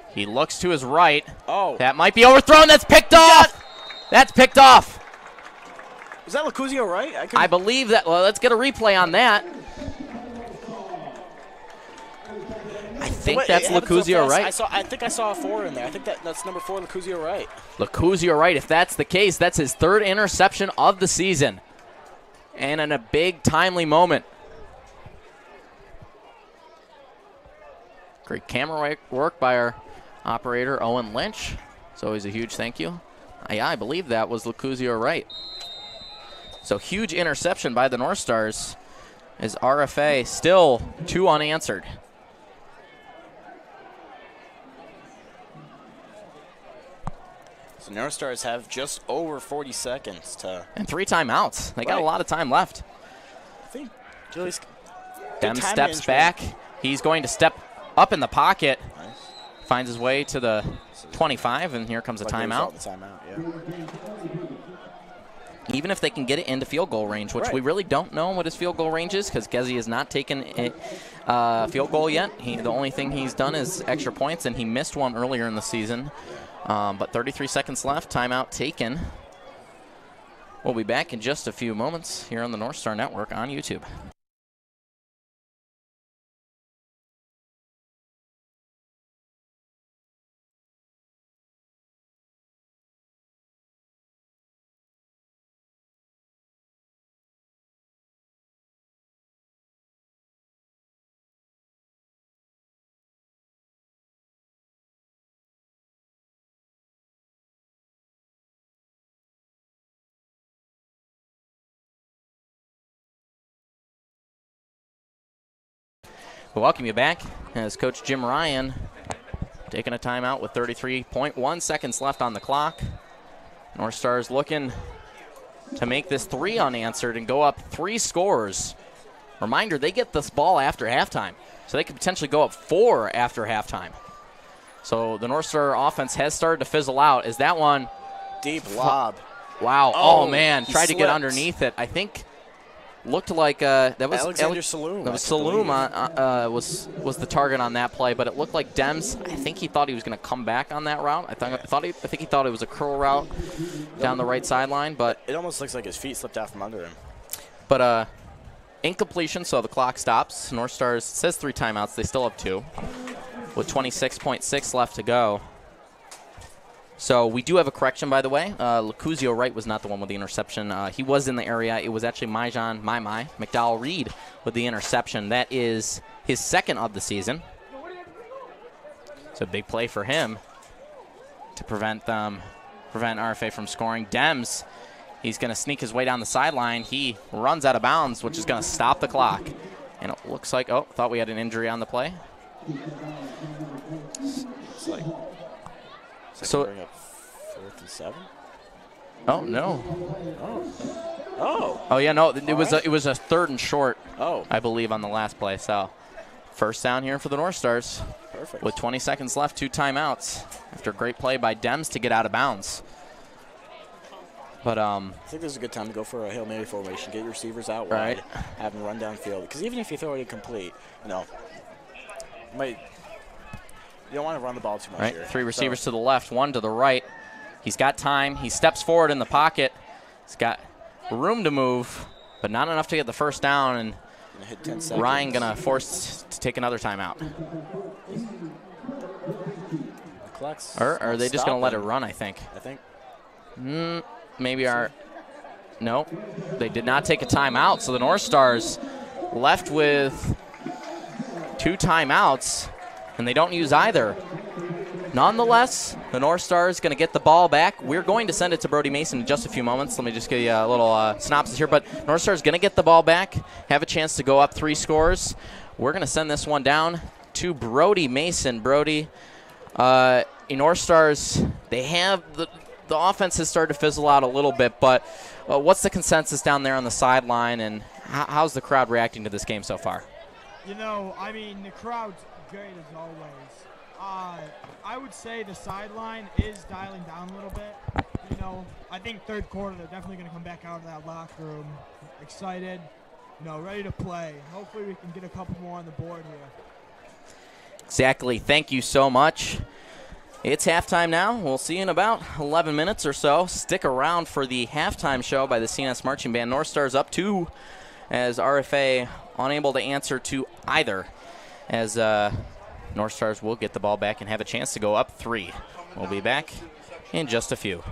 He looks to his right. Oh. That might be overthrown. That's picked off. That's picked off. Was that Lacuzio right? I believe that. Well, let's get a replay on that. I think that's Lacuzio right. I think I saw a 4 in there. I think that's number 4, Lacuzio right. Lacuzio right. If that's the case, that's his 3rd interception of the season. And in a big, timely moment. Great camera work by our operator, Owen Lynch. It's always a huge thank you. Yeah, I believe that was Lacuzio right. So huge interception by the North Stars as RFA still 2 unanswered. So North Stars have just over 40 seconds to. And 3 timeouts. They got a lot of time left. I think Julie's. Dem steps back. He's going to step up in the pocket. Nice. Finds his way to the 25, and here comes a timeout. Even if they can get it into field goal range, which we really don't know what his field goal range is because Gezi has not taken a field goal yet. The only thing he's done is extra points, and he missed one earlier in the season. But 33 seconds left, timeout taken. We'll be back in just a few moments here on the Northstar Network on YouTube. We'll welcome you back as Coach Jim Ryan taking a timeout with 33.1 seconds left on the clock. North Stars looking to make this 3 unanswered and go up 3 scores. Reminder, they get this ball after halftime, so they could potentially go up 4 after halftime. So the North Star offense has started to fizzle out. Is that one? Deep lob. Wow. Oh man. Tried to get underneath it. I think looked like that was Alexander Saloom. That was Saloom was the target on that play, but it looked like Dems. I think he thought he was going to come back on that route. I think he thought it was a curl route down the right sideline, but it almost looks like his feet slipped out from under him. But incompletion, so the clock stops. North Stars says 3 timeouts. They still have 2 with 26.6 left to go. So we do have a correction, by the way. Lacuzio Wright was not the one with the interception. He was in the area. It was actually Myjon McDowell-Reed with the interception. That is his 2nd of the season. It's a big play for him to prevent RFA from scoring. Dems, he's going to sneak his way down the sideline. He runs out of bounds, which is going to stop the clock. And it looks like, thought we had an injury on the play. It's like so bring up 4th and 7. Oh no. Oh. Oh yeah, no. It was a 3rd and short. Oh. I believe on the last play. So first down here for the North Stars. Perfect. With 20 seconds left, 2 timeouts after a great play by Dems to get out of bounds. But I think this is a good time to go for a Hail Mary formation. Get your receivers out wide, have them run downfield. Because even if you throw it incomplete, you don't want to run the ball too much here. 3 receivers to the left, 1 to the right. He's got time. He steps forward in the pocket. He's got room to move, but not enough to get the first down. And hit 10 seconds. Ryan going to force to take another timeout. Or are they just going to let it run, I think? Maybe no, they did not take a timeout. So the North Stars left with 2 timeouts, and they don't use either. Nonetheless, the North Stars going to get the ball back. We're going to send it to Brody Mason in just a few moments. Let me just give you a little synopsis here. But North Stars going to get the ball back, have a chance to go up 3 scores. We're going to send this one down to Brody Mason. Brody, North Stars, they have the offense has started to fizzle out a little bit, but what's the consensus down there on the sideline, and how's the crowd reacting to this game so far? The crowd's great as always. I would say the sideline is dialing down a little bit. I think 3rd quarter they're definitely going to come back out of that locker room excited, ready to play. Hopefully we can get a couple more on the board here. Exactly. Thank you so much. It's halftime now. We'll see you in about 11 minutes or so. Stick around for the halftime show by the CNS Marching Band. North Stars up 2 as RFA unable to answer to either, as North Stars will get the ball back and have a chance to go up 3. We'll be back in just a few.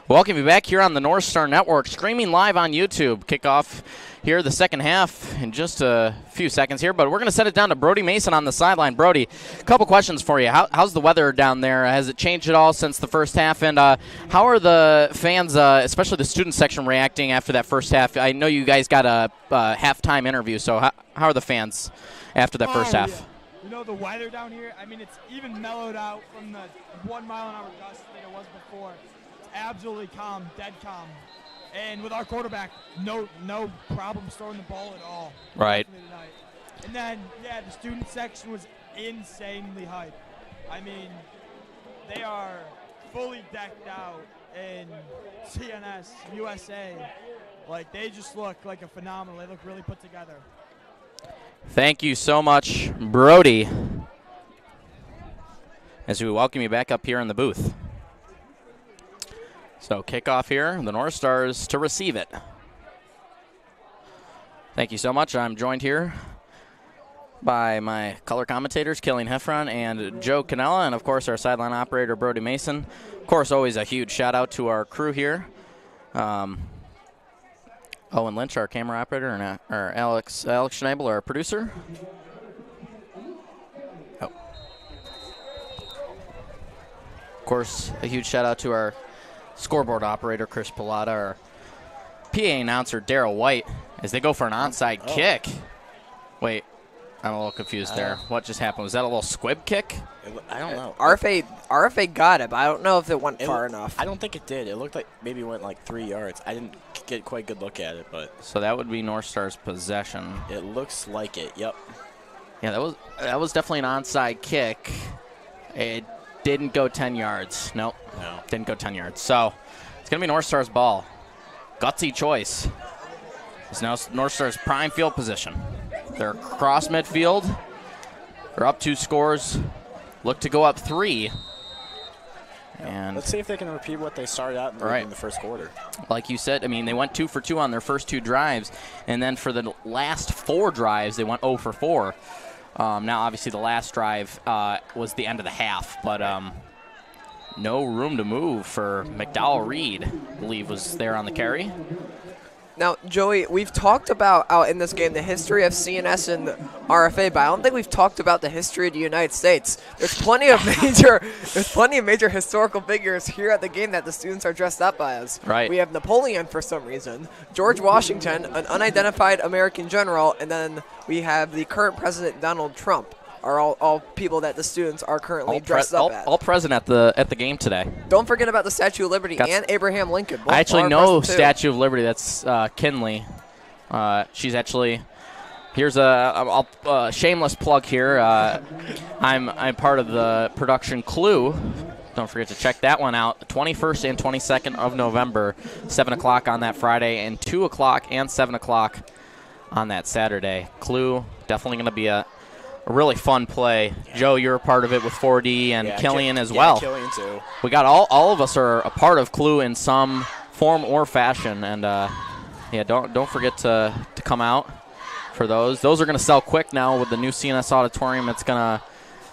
Welcome you back here on the Northstar Network, streaming live on YouTube. Kickoff here, the second half, in just a few seconds here, but we're going to set it down to Brody Mason on the sideline. Brody, a couple questions for you. How's the weather down there? Has it changed at all since the first half? And how are the fans, especially the student section, reacting after that first half? I know you guys got a halftime interview, so how are the fans after that first half? Yeah. You know, the weather down here, I mean, it's even mellowed out from the 1 mile an hour gust that it was before. It's absolutely calm, dead calm. And with our quarterback, no problems throwing the ball at all. Right. Tonight. And then, yeah, the student section was insanely hyped. I mean, they are fully decked out in CNS, USA. Like, they just look like a phenomenal. They look really put together. Thank you so much, Brody, as we welcome you back up here in the booth. So kickoff here, the North Stars to receive it. Thank you so much. I'm joined here by my color commentators, Killian, Heffron, and Joe Canella, and of course our sideline operator, Brody Mason. Of course, always a huge shout out to our crew here. Owen Lynch, our camera operator, and Alex Schneible, our producer. Oh. Of course, a huge shout out to our scoreboard operator, Chris Pilata, our PA announcer, Daryl White, as they go for an onside kick. Wait, I'm a little confused there. What just happened? Was that a little squib kick? I don't know. RFA got it, but I don't know if it went far enough. I don't think it did. It looked like maybe it went like 3 yards. I didn't get quite a good look at it, but so that would be North Star's possession. It looks like it. Yep. Yeah, that was definitely an onside kick. It didn't go 10 yards. Nope. No. Didn't go 10 yards. So it's going to be North Star's ball. Gutsy choice. It's now North Star's prime field position. They're across midfield. They're up 2 scores. Look to go up 3. And let's see if they can repeat what they started out in the first quarter. Like you said, I mean, they went 2 for 2 on their first 2 drives, and then for the last 4 drives, they went 0 for 4. Now, obviously, the last drive was the end of the half, but no room to move for McDowell Reed, I believe, was there on the carry. Now, Joey, we've talked about out in this game the history of CNS and RFA, but I don't think we've talked about the history of the United States. There's plenty of major historical figures here at the game that the students are dressed up as. Right. We have Napoleon for some reason, George Washington, an unidentified American general, and then we have the current president Donald Trump. Are all people that the students are currently dressed up as. All present at the game today. Don't forget about the Statue of Liberty and Abraham Lincoln. I actually know Statue of Liberty. That's Kinley. She's actually here's a shameless plug here. I'm part of the production Clue. Don't forget to check that one out. 21st and 22nd of November, 7 o'clock on that Friday, and 2 o'clock and 7 o'clock on that Saturday. Clue definitely going to be a really fun play. Yeah. Joe, you're a part of it with 4D and Killian as well. Killian too. We got all of us are a part of Clue in some form or fashion, and don't forget to come out for those. Those are going to sell quick now with the new CNS auditorium.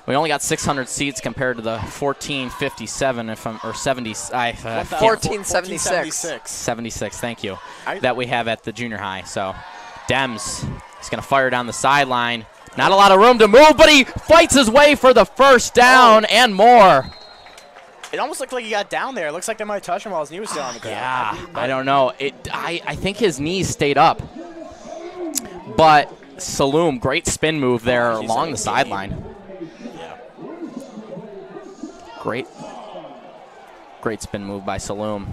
We only got 600 seats compared to the 1457 or 70. 1476. 76. Thank you. That we have at the junior high. So Dems is going to fire down the sideline. Not a lot of room to move, but he fights his way for the first down and more. It almost looked like he got down there. It looks like they might touch him while his knee was still on the ground. Yeah, I don't know. I think his knees stayed up. But Saloom, great spin move there along the sideline. Yeah. Great spin move by Saloom.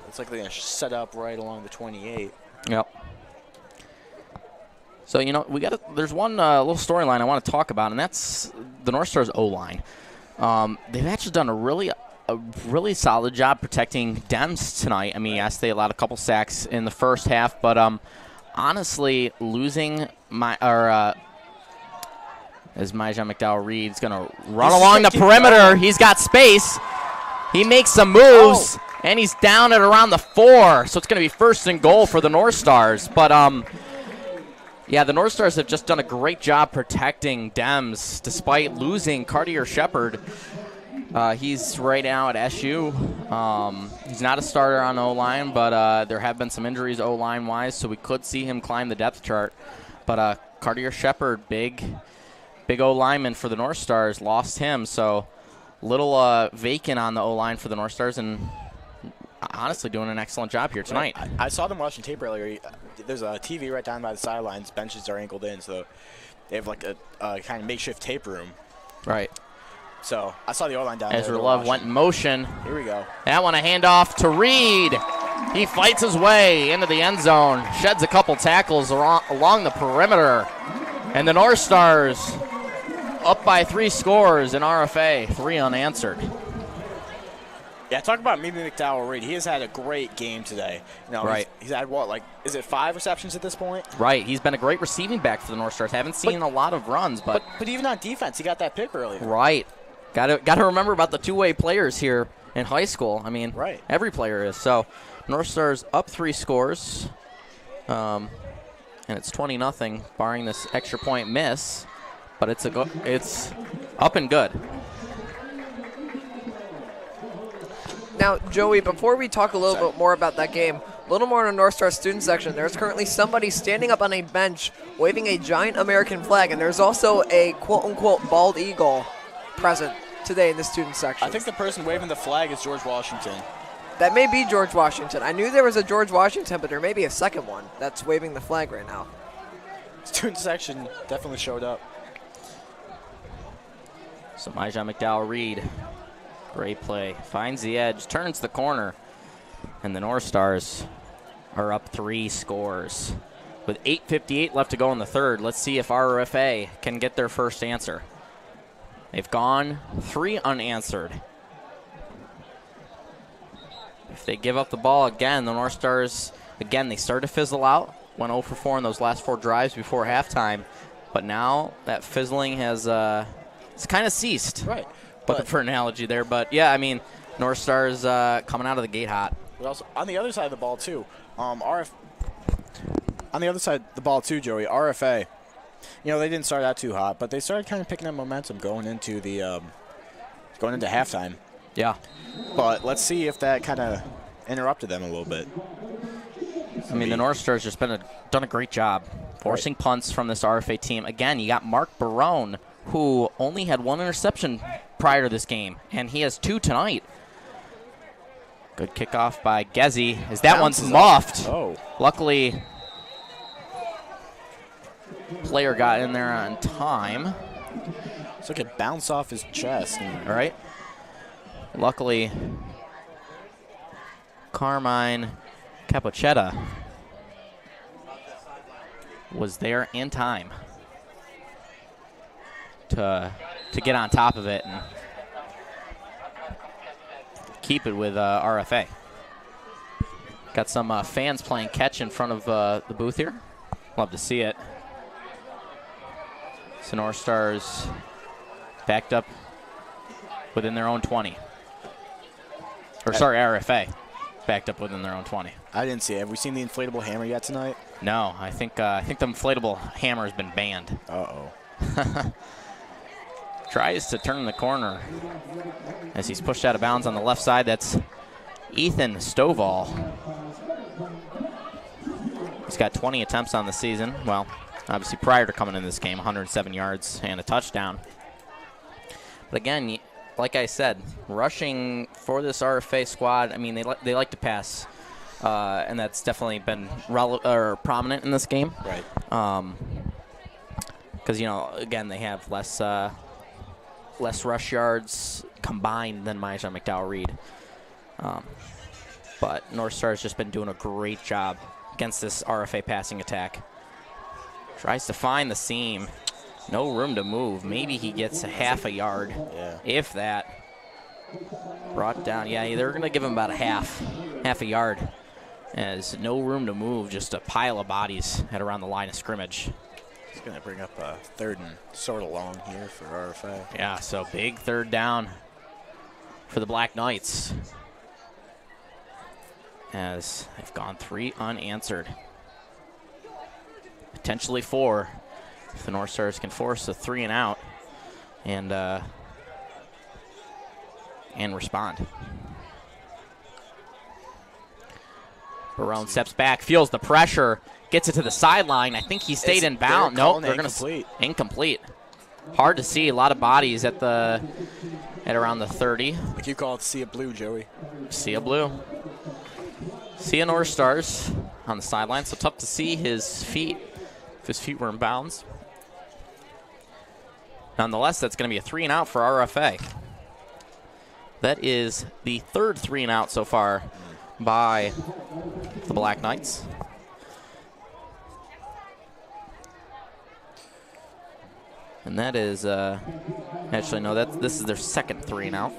Looks like they're going to set up right along the 28. Yep. So, there's one little storyline I want to talk about, and that's the North Star's O-line. They've actually done a really solid job protecting Dems tonight. I mean, yes, they allowed a couple sacks in the first half, but honestly, losing as Myjan McDowell Reed's going to run along the perimeter. He's got space. He makes some moves, and he's down at around the 4, so it's going to be first and goal for the North Stars. But yeah, the North Stars have just done a great job protecting Dems despite losing Cartier Shepard. He's right now at SU. He's not a starter on O-line, but there have been some injuries O-line-wise, so we could see him climb the depth chart. But Cartier Shepard, big O-lineman for the North Stars, lost him. So little vacant on the O-line for the North Stars, and honestly doing an excellent job here tonight. I saw them watching tape earlier. There's a TV right down by the sidelines. Benches are angled in, so they have like a kind of makeshift tape room. Right. So I saw the O-line down there. Ezra Love went in motion. Here we go. That one a handoff to Reed. He fights his way into the end zone, sheds a couple tackles along the perimeter. And the North Stars up by 3 scores in RFA, 3 unanswered. Yeah, talk about maybe McDowell Reed. He has had a great game today. You know, right. He's had what, like, is it 5 receptions at this point? Right. He's been a great receiving back for the North Stars. Haven't seen a lot of runs, but even on defense, he got that pick earlier. Right. Got to remember about the two-way players here in high school. I mean, right. Every player is. So North Stars up 3 scores, and it's 20-0, barring this extra point miss. But it's up and good. Now, Joey, before we talk a little bit more about that game, a little more in the North Star student section, there's currently somebody standing up on a bench waving a giant American flag, and there's also a quote-unquote bald eagle present today in the student section. I think the person waving the flag is George Washington. That may be George Washington. I knew there was a George Washington, but there may be a second one that's waving the flag right now. Student section definitely showed up. So Myjon McDowell-Reed, great play. Finds the edge, turns the corner, and the North Stars are up 3 scores. With 8:58 left to go in the third, let's see if RFA can get their first answer. They've gone 3 unanswered. If they give up the ball again, the North Stars, again, they started to fizzle out. Went 0 for 4 in those last 4 drives before halftime. But now that fizzling has it's kind of ceased. Right. Looking for an analogy there. But, yeah, I mean, North Stars coming out of the gate hot. But also, on the other side of the ball, too, on the other side of the ball, too, Joey, RFA, you know, they didn't start out too hot, but they started kind of picking up momentum going into halftime. Yeah. But let's see if that kind of interrupted them a little bit. I mean, the North Stars just done a great job forcing punts from this RFA team. Again, you got Mark Barone, who only had 1 interception prior to this game, and he has 2 tonight. Good kickoff by Gezzy. That one's muffed. Oh. Luckily, player got in there on time. It's like it bounced off his chest. All right. Luckily, Carmine Capocetta was there in time to get on top of it and keep it with RFA. Got some fans playing catch in front of the booth here. Love to see it. So North Stars backed up within their own 20. Or sorry, RFA backed up within their own 20. I didn't see it. Have we seen the inflatable hammer yet tonight? No, I think the inflatable hammer has been banned. Uh-oh. Tries to turn the corner as he's pushed out of bounds on the left side. That's Ethan Stovall. He's got 20 attempts on the season. Well, obviously prior to coming in this game, 107 yards and a touchdown. But again, like I said, rushing for this RFA squad, I mean, they like to pass, and that's definitely been prominent in this game. Right. Because, you know, again, they have less rush yards combined than Myjon McDowell-Reed. But North Star has just been doing a great job against this RFA passing attack. Tries to find the seam. No room to move. Maybe he gets a half a yard, if that. Brought down. Yeah, they're going to give him about a half a yard. As no room to move, just a pile of bodies at around the line of scrimmage. It's going to bring up a 3rd and sort of long here for RFA. Yeah, so big 3rd down for the Black Knights. As they've gone 3 unanswered. Potentially 4 if the North Stars can force a 3 and out. And and respond. Barone steps back, feels the pressure, gets it to the sideline. I think he stayed in bounds. Nope, they're going to incomplete. Hard to see. A lot of bodies at around the 30. Like you call it, sea of blue, Joey. Sea of blue. Sea of North Stars on the sideline. So tough to see his feet. If his feet were in bounds. Nonetheless, that's going to be a 3-and-out for RFA. That is the third 3-and-out so far by the Black Knights. And that is, actually, no, this is their second 3-and-out.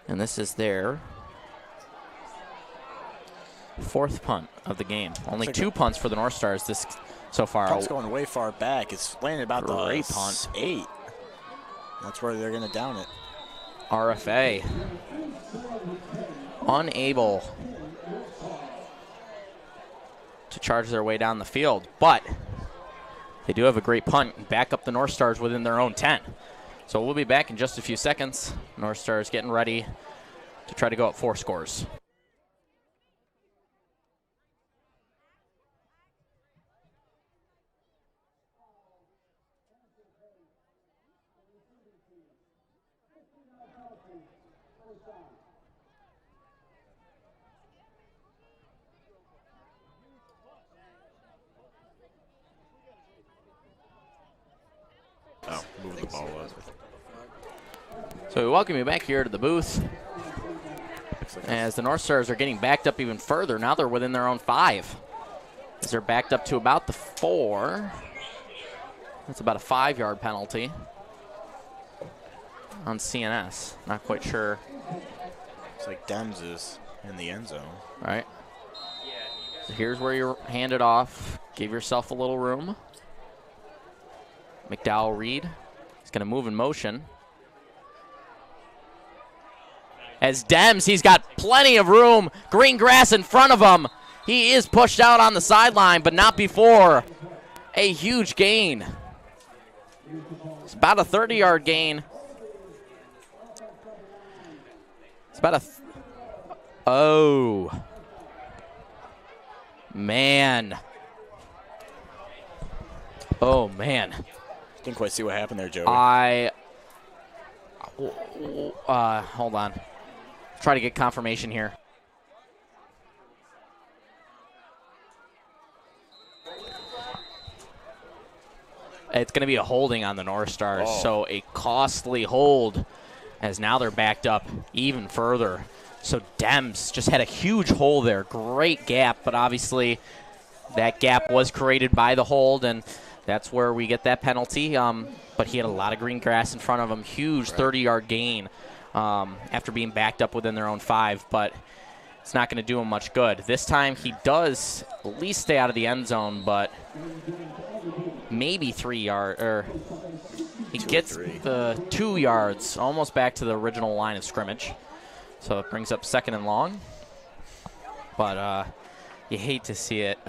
And this is their fourth punt of the game. Only like 2 punts for the North Stars this so far. Punt's going way far back. It's landing about Great the punt. 8. That's where they're going to down it. RFA unable to charge their way down the field, but they do have a great punt and back up the North Stars within their own 10. So we'll be back in just a few seconds. North Stars getting ready to try to go up 4 scores. Moving the ball up. So we welcome you back here to the booth as the North Stars are getting backed up even further. Now they're within their own 5. As they're backed up to about the 4. That's about a 5-yard penalty on CNS. Not quite sure. It's like Dems is in the end zone. Right. So here's where you hand it off. Give yourself a little room. McDowell Reed is going to move in motion. As Dems, he's got plenty of room. Green grass in front of him. He is pushed out on the sideline, but not before a huge gain. It's about a 30-yard gain. It's about a... Oh. Man. Oh, man. Didn't quite see what happened there, Joey. Hold on. Try to get confirmation here. It's going to be a holding on the North Stars, so a costly hold as now they're backed up even further. So Dems just had a huge hole there. Great gap, but obviously that gap was created by the hold, and that's where we get that penalty. But he had a lot of green grass in front of him. Huge 30-yard gain after being backed up within their own 5, but it's not going to do him much good. This time he does at least stay out of the end zone, but maybe 3 yards, or he gets the 2 yards, almost back to the original line of scrimmage. So it brings up 2nd and long. But you hate to see it,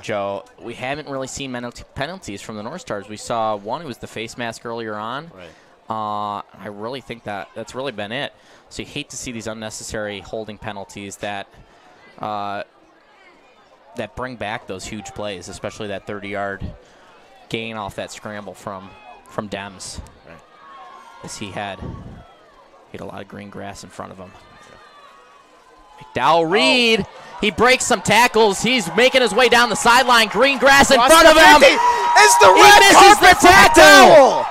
Joe. We haven't really seen penalties from the North Stars. We saw one, it was the face mask earlier on. Right. I really think that's really been it. So you hate to see these unnecessary holding penalties that that bring back those huge plays, especially that 30-yard gain off that scramble from Dems. Right. As he had a lot of green grass in front of him. McDowell Reed, he breaks some tackles. He's making his way down the sideline. Green grass in front of him. It's the He red misses the carpet tackle.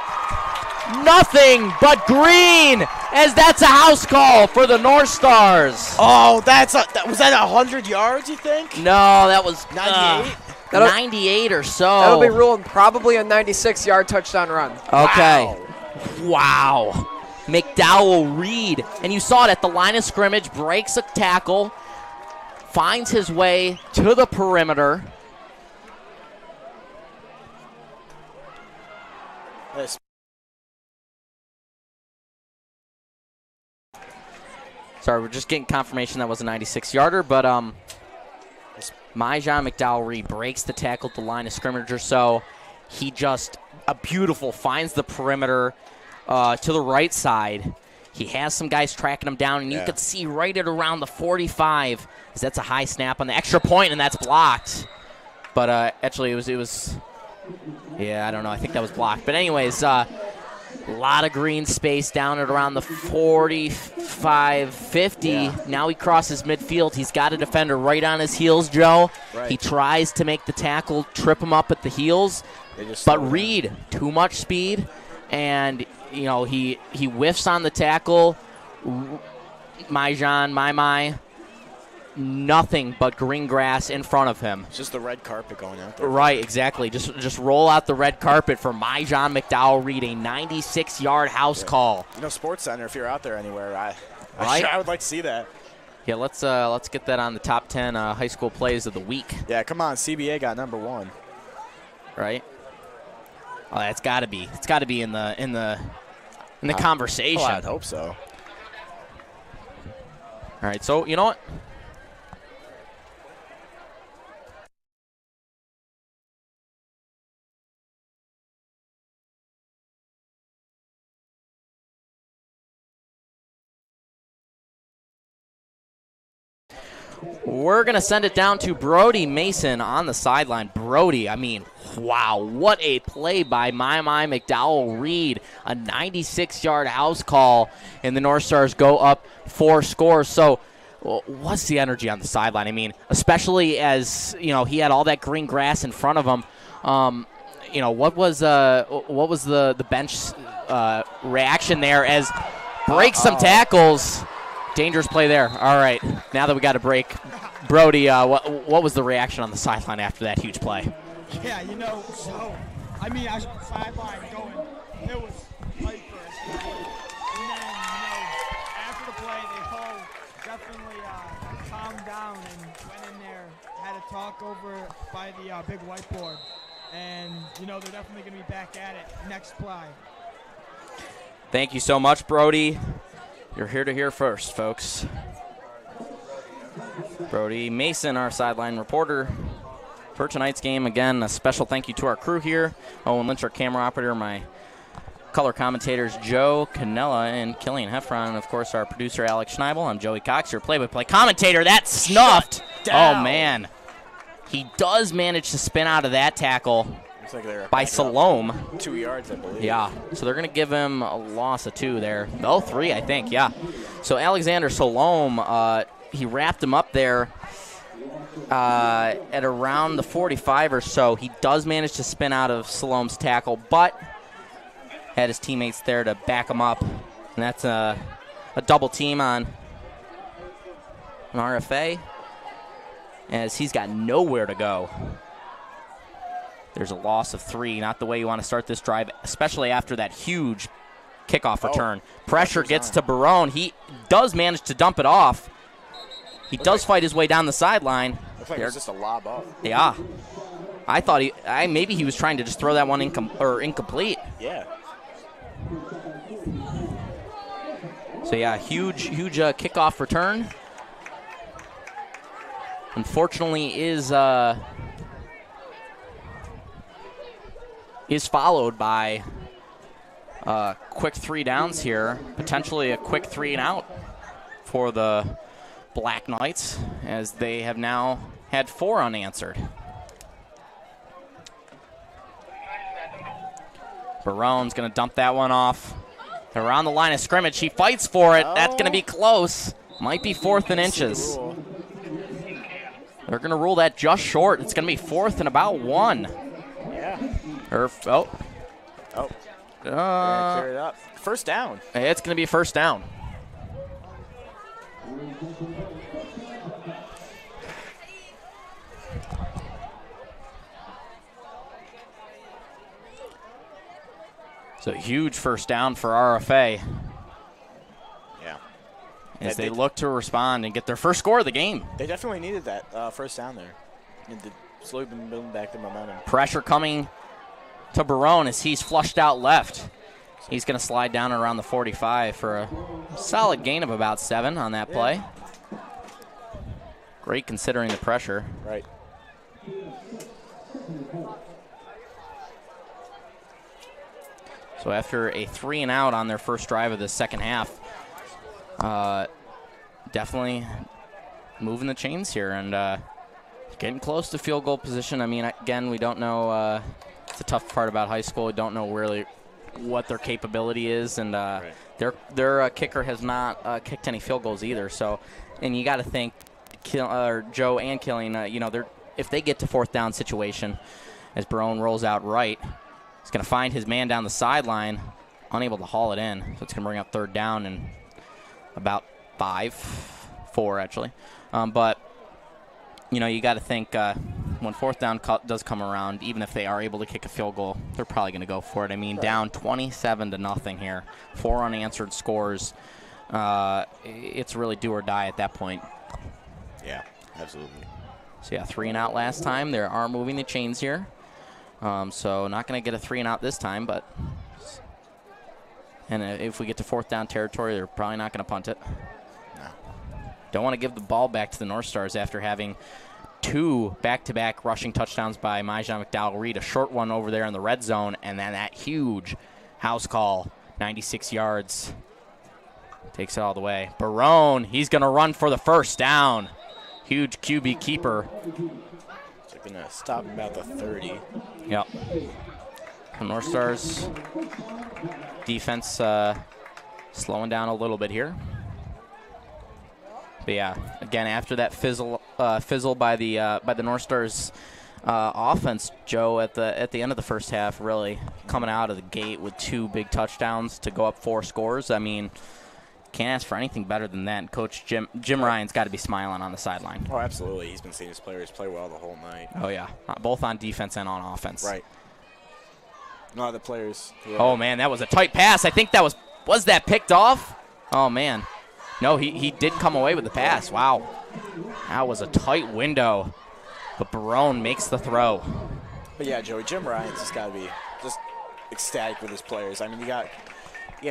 Nothing but green, as that's a house call for the North Stars. Oh, was that 100 yards, you think? No, that was 98? 98 or so. That'll be ruled probably a 96-yard touchdown run. Okay. Wow. McDowell Reed, and you saw it at the line of scrimmage, breaks a tackle, finds his way to the perimeter. Yes. Sorry, we're just getting confirmation that was a 96-yarder, but Myjon McDowell Reed breaks the tackle at the line of scrimmage or so. He just, finds the perimeter to the right side, He has some guys tracking him down, and you could see right at around the 45, because that's a high snap on the extra point, and that's blocked. But actually, it was, yeah, I don't know. I think that was blocked. But anyways, a lot of green space down at around the 45, 50. Yeah. Now he crosses midfield. He's got a defender right on his heels, Joe. Right. He tries to make the tackle, trip him up at the heels. But Reed, too much speed, and he whiffs on the tackle. My, nothing but green grass in front of him. It's just the red carpet going out there. Right, exactly. Just roll out the red carpet for Myjon McDowell Reed, a 96-yard house call. Sports Center, if you're out there anywhere, I would like to see that. Yeah, let's get that on the top 10 high school plays of the week. Yeah, come on, CBA got number 1. Right. Oh, it's got to be. It's got to be in the conversation. Oh, I'd hope so. All right, so you know what? We're going to send it down to Brody Mason on the sideline. Brody, I mean, wow, what a play by My McDowell Reed. A 96-yard house call, and the North Stars go up 4 scores. So what's the energy on the sideline? I mean, especially as, he had all that green grass in front of him. What was the bench reaction there as breaks some tackles. Dangerous play there. All right, now that we got a break, Brody, what was the reaction on the sideline after that huge play? Yeah, I was on the sideline going, it was tight first. And then, after the play, they all definitely calmed down and went in there, had a talk over by the big whiteboard. And, they're definitely going to be back at it next play. Thank you so much, Brody. You're here to hear first, folks. Brody Mason, our sideline reporter for tonight's game. Again, a special thank you to our crew here. Owen Lynch, our camera operator, my color commentators, Joe Canella and Killian Heffron, and, of course, our producer, Alex Schneible. I'm Joey Cox, your play-by-play commentator. That's snuffed. Oh, man. He does manage to spin out of that tackle. Like by Salome. 2 yards, I believe. Yeah, so they're going to give him a loss of 2 there. Oh, 3, I think, yeah. So Alexander Salome, he wrapped him up there at around the 45 or so. He does manage to spin out of Salome's tackle, but had his teammates there to back him up. And that's a double team on an RFA, as he's got nowhere to go. There's a loss of 3, not the way you want to start this drive, especially after that huge kickoff return. Pressure gets to Barone. He does manage to dump it off. He does fight his way down the sideline. Looks like it was just a lob up. Yeah. I thought maybe he was trying to just throw that one incomplete. Yeah. So, yeah, huge kickoff return. Unfortunately, is followed by quick 3 downs here, potentially a quick 3 and out for the Black Knights, as they have now had 4 unanswered. Barone's going to dump that one off. They're around the line of scrimmage. He fights for it. That's going to be close. Might be 4th and inches. They're going to rule that just short. It's going to be 4th and about 1. Yeah. Clear it up. First down. It's going to be first down. So huge first down for RFA. Yeah. As they look to respond and get their first score of the game. They definitely needed that first down there. Slowly been building back the momentum. Pressure coming to Barone as he's flushed out left. He's going to slide down around the 45 for a solid gain of about 7 on that play. Great considering the pressure. Right. So after a 3-and-out on their first drive of the second half, definitely moving the chains here and getting close to field goal position. I mean, again, we don't know. It's the tough part about high school. We don't know really what their capability is, and their kicker has not kicked any field goals either. So, and you got to think, Joe and Killian, if they get to fourth down situation, as Barone rolls out right, he's going to find his man down the sideline, unable to haul it in. So it's going to bring up third down and about 4 actually. But you got to think when fourth down does come around, even if they are able to kick a field goal, they're probably going to go for it. I mean, down 27-0 here, 4 unanswered scores. It's really do or die at that point. Yeah, absolutely. So, yeah, 3-and-out last time. They are moving the chains here. So not going to get a 3-and-out this time, but if we get to fourth down territory, they're probably not going to punt it. No. Don't want to give the ball back to the North Stars after having 2 back-to-back rushing touchdowns by Myjon McDowell-Reed, a short one over there in the red zone, and then that huge house call, 96 yards. Takes it all the way. Barone, he's going to run for the first down. Huge QB keeper. It's going to stop about the 30. Yep. The North Stars defense slowing down a little bit here. But yeah, again, after that fizzle by the North Stars offense, Joe at the end of the first half, really coming out of the gate with 2 big touchdowns to go up 4 scores. I mean, can't ask for anything better than that. And Coach Jim Ryan's got to be smiling on the sideline. Oh, absolutely. He's been seeing his players play well the whole night. Oh yeah, both on defense and on offense. Right. No other players. Oh man, that was a tight pass. I think that was that picked off? Oh man. No, he did come away with the pass. Wow. That was a tight window. But Barone makes the throw. But yeah, Joey, Jim Ryan's just got to be just ecstatic with his players. I mean, you got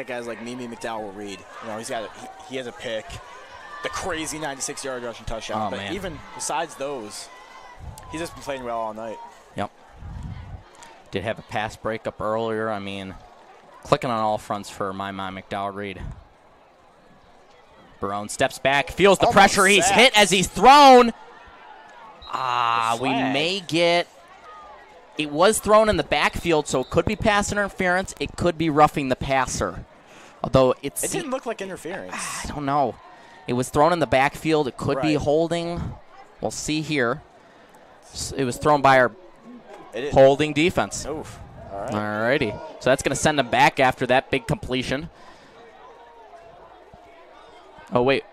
guys like Mimi McDowell-Reed. He has a pick. The crazy 96-yard rushing touchdown. Oh, but man. Even besides those, he's just been playing well all night. Yep. Did have a pass breakup earlier. I mean, clicking on all fronts for my McDowell-Reed. Barone steps back, feels the pressure. He's hit as he's thrown. We may get. It was thrown in the backfield, so it could be pass interference. It could be roughing the passer. Although it didn't look like interference. I don't know. It was thrown in the backfield. It could be holding. We'll see here. It was thrown by our holding defense. Oof. All right. All righty. So that's going to send them back after that big completion. Oh, wait.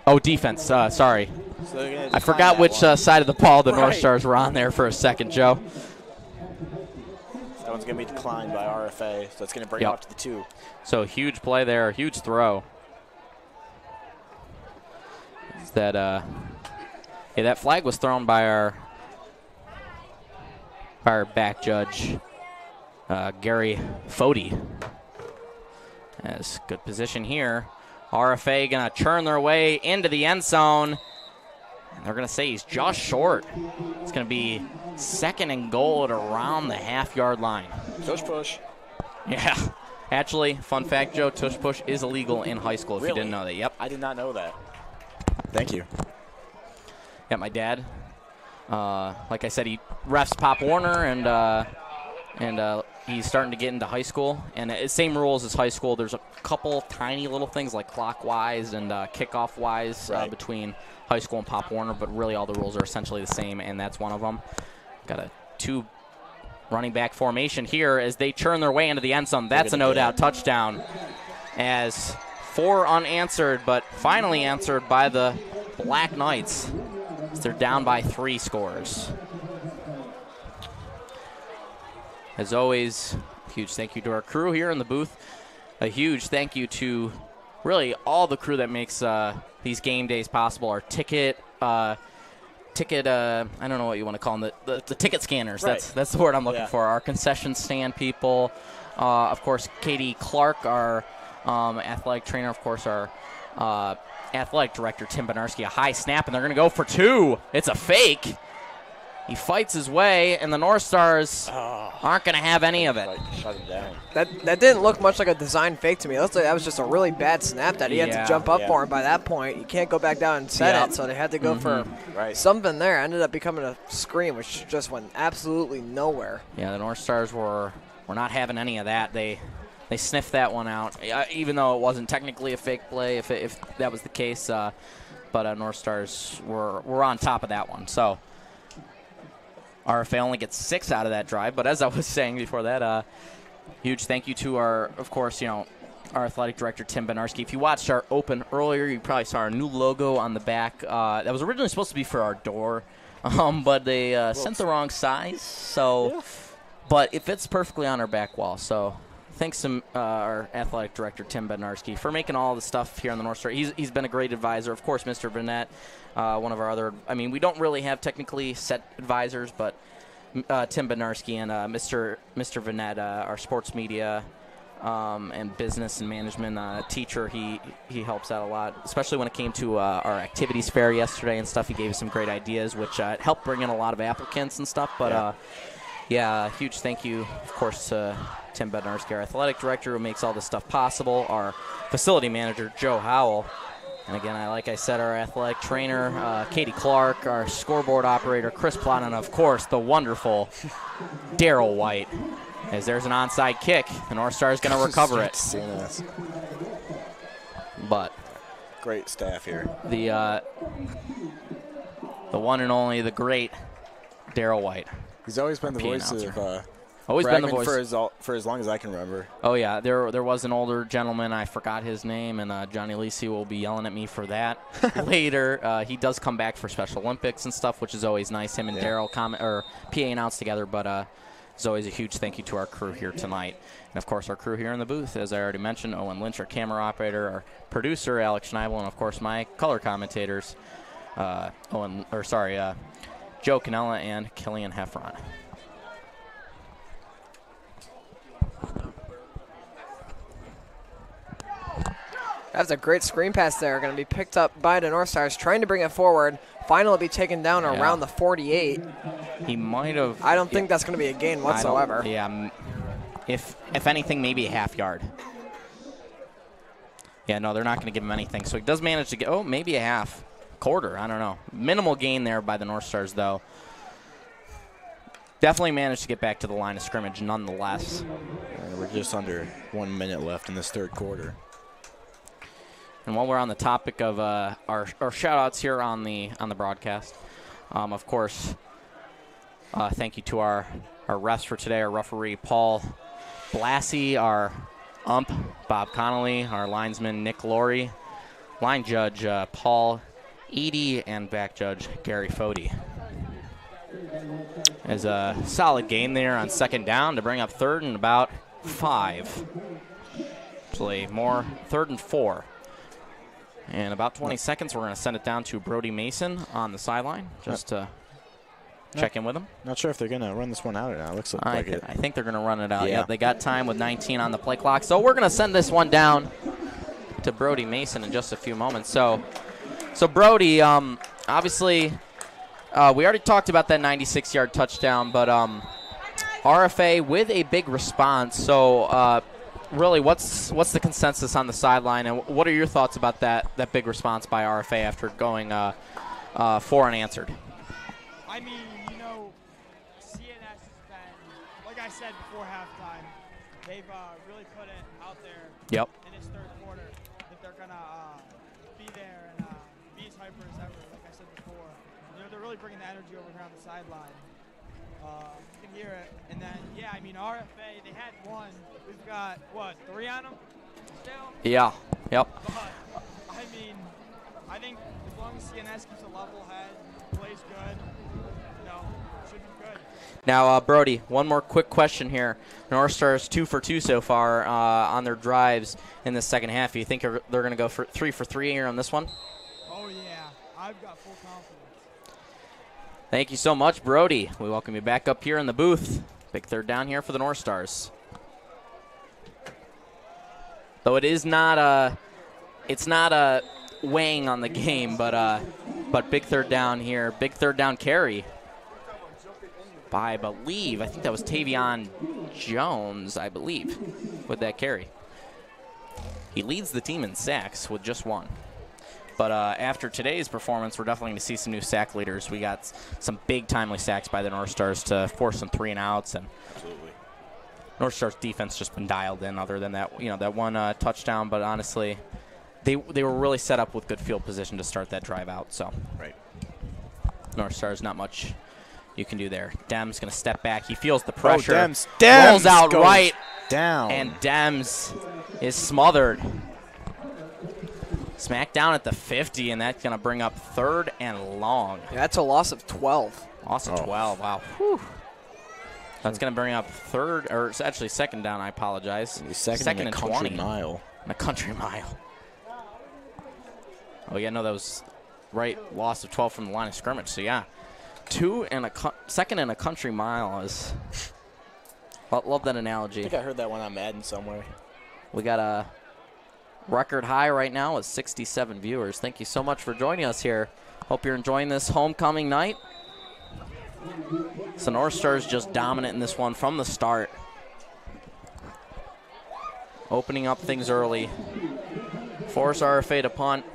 Oh, defense. Sorry. So I forgot which side of the ball the North Stars were on there for a second, Joe. That one's going to be declined by RFA, so it's going to bring it up to the 2. So huge play there, huge throw. That flag was thrown by our back judge, Gary Fody. That's good position here. RFA going to churn their way into the end zone. And they're going to say he's just short. It's going to be 2nd and goal at around the half-yard line. Tush push. Yeah. Actually, fun fact, Joe, tush push is illegal in high school if you didn't know that. Yep. I did not know that. Thank you. Yeah, my dad. Like I said, he refs Pop Warner, and he's starting to get into high school. And same rules as high school. There's a couple tiny little things like clock-wise and kickoff-wise between high school and Pop Warner, but really all the rules are essentially the same, and that's one of them. Got a 2 running back formation here as they churn their way into the end zone. That's a no-doubt touchdown as 4 unanswered, but finally answered by the Black Knights. They're down by 3 scores. As always, huge thank you to our crew here in the booth. A huge thank you to really all the crew that makes these game days possible. Our ticket, I don't know what you want to call them, the ticket scanners. Right. That's the word I'm looking for. Our concession stand people. Of course, Katie Clark, our athletic trainer. Of course, our athletic director, Tim Benarski. A high snap, and they're going to go for 2. It's a fake. He fights his way, and the North Stars aren't going to have any of it. Shut him down. That didn't look much like a design fake to me. It looked like that was just a really bad snap that he had to jump up for, and by that point, you can't go back down and set it, so they had to go for something there. Ended up becoming a screen, which just went absolutely nowhere. Yeah, the North Stars were not having any of that. They sniffed that one out, even though it wasn't technically a fake play, if that was the case. But North Stars were on top of that one. So RFA only gets 6 out of that drive. But as I was saying before that, huge thank you to our athletic director, Tim Benarski. If you watched our open earlier, you probably saw our new logo on the back. That was originally supposed to be for our door, but they sent the wrong size. So, but it fits perfectly on our back wall. So thanks to our athletic director, Tim Benarski, for making all the stuff here on the North Star. He's been a great advisor. Of course, Mr. Vanette, one of our other – I mean, we don't really have technically set advisors, but Tim Benarski and Mr. Vanette, our sports media and business and management teacher, he helps out a lot, especially when it came to our activities fair yesterday and stuff. He gave us some great ideas, which helped bring in a lot of applicants and stuff. But, huge thank you, of course, to Tim Bednarski, our athletic director, who makes all this stuff possible, our facility manager, Joe Howell, and again, like I said, our athletic trainer, Katie Clark, our scoreboard operator, Chris Plot, and of course, the wonderful Daryl White. As there's an onside kick, the North Star is going to recover it. But great staff here. The one and only, the great Daryl White. He's always been the voice of always been the voice for as long as I can remember. Oh yeah, there was an older gentleman, I forgot his name, and Johnny Lisi will be yelling at me for that later. He does come back for Special Olympics and stuff, which is always nice. Him and Daryl PA announce together, but it's always a huge thank you to our crew here tonight, and of course our crew here in the booth, as I already mentioned, Owen Lynch, our camera operator, our producer Alex Schneible, and of course my color commentators, Joe Canella and Killian Heffron. That's a great screen pass there. Going to be picked up by the North Stars, trying to bring it forward. Finally be taken down around the 48. He might have. I don't think that's going to be a gain whatsoever. If anything, maybe a half yard. Yeah, no, they're not going to give him anything. So he does manage to get, maybe a half. Quarter, I don't know. Minimal gain there by the North Stars, though. Definitely managed to get back to the line of scrimmage nonetheless. We're just under 1 minute left in this third quarter. And while we're on the topic of our shout-outs here on the broadcast, of course, thank you to our refs for today, our referee Paul Blassie, our ump Bob Connolly, our linesman Nick Laurie, line judge Paul Eady, and back judge Gary Fody. As a solid game there on second down to bring up third and about 5. Actually, more 3rd and 4. In about 20 seconds, we're going to send it down to Brody Mason on the sideline just to check in with him. Not sure if they're going to run this one out or not. Looks like it. I think they're going to run it out. Yeah, they got time with 19 on the play clock. So we're going to send this one down to Brody Mason in just a few moments. So Brody, obviously, we already talked about that 96-yard touchdown, but RFA with a big response. So really, what's the consensus on the sideline, and what are your thoughts about that big response by RFA after going 4 unanswered? I mean, CNS has been, like I said before halftime, they've really put it out there in this third quarter that they're going to be there and be as hyper as ever, like I said before. They're really bringing the energy over here on the sideline. You can hear it. And then, RFA, they had one. We've got, 3 on them still? Yeah. Yep. But, I think as long as CNS keeps a level head, plays good, should be good. Now, Brody, one more quick question here. North Stars 2 for 2 so far on their drives in the second half. Do you think they're going to go for 3 for 3 here on this one? Oh, yeah. I've got full confidence. Thank you so much, Brody. We welcome you back up here in the booth. Big third down here for the North Stars. Though it's not a weighing on the game, but big third down here, big third down carry by, I think that was Tavion Jones, I believe, with that carry. He leads the team in sacks with just 1. But after today's performance, we're definitely going to see some new sack leaders. We got some big timely sacks by the North Stars to force some 3-and-outs. And Absolutely. North Stars defense just been dialed in other than that, that one touchdown. But honestly, they were really set up with good field position to start that drive out. So Right. North Stars, not much you can do there. Dem's going to step back. He feels the pressure. Dems rolls out goes right. Down. And Dems is smothered. Smack down at the 50, and that's going to bring up 3rd and long. Yeah, that's a loss of 12. Loss of 12, wow. Whew. That's going to bring up 3rd, or it's actually 2nd down, I apologize. Second and country 20. mile. A country mile. Oh, yeah, no, that was right. Loss of 12 from the line of scrimmage. So, yeah, 2 and a 2nd and a country mile is. Love that analogy. I think I heard that one on Madden somewhere. We got a record high right now with 67 viewers. Thank you so much for joining us here. Hope you're enjoying this homecoming night. So North Stars just dominant in this one from the start. Opening up things early. Force RFA to punt.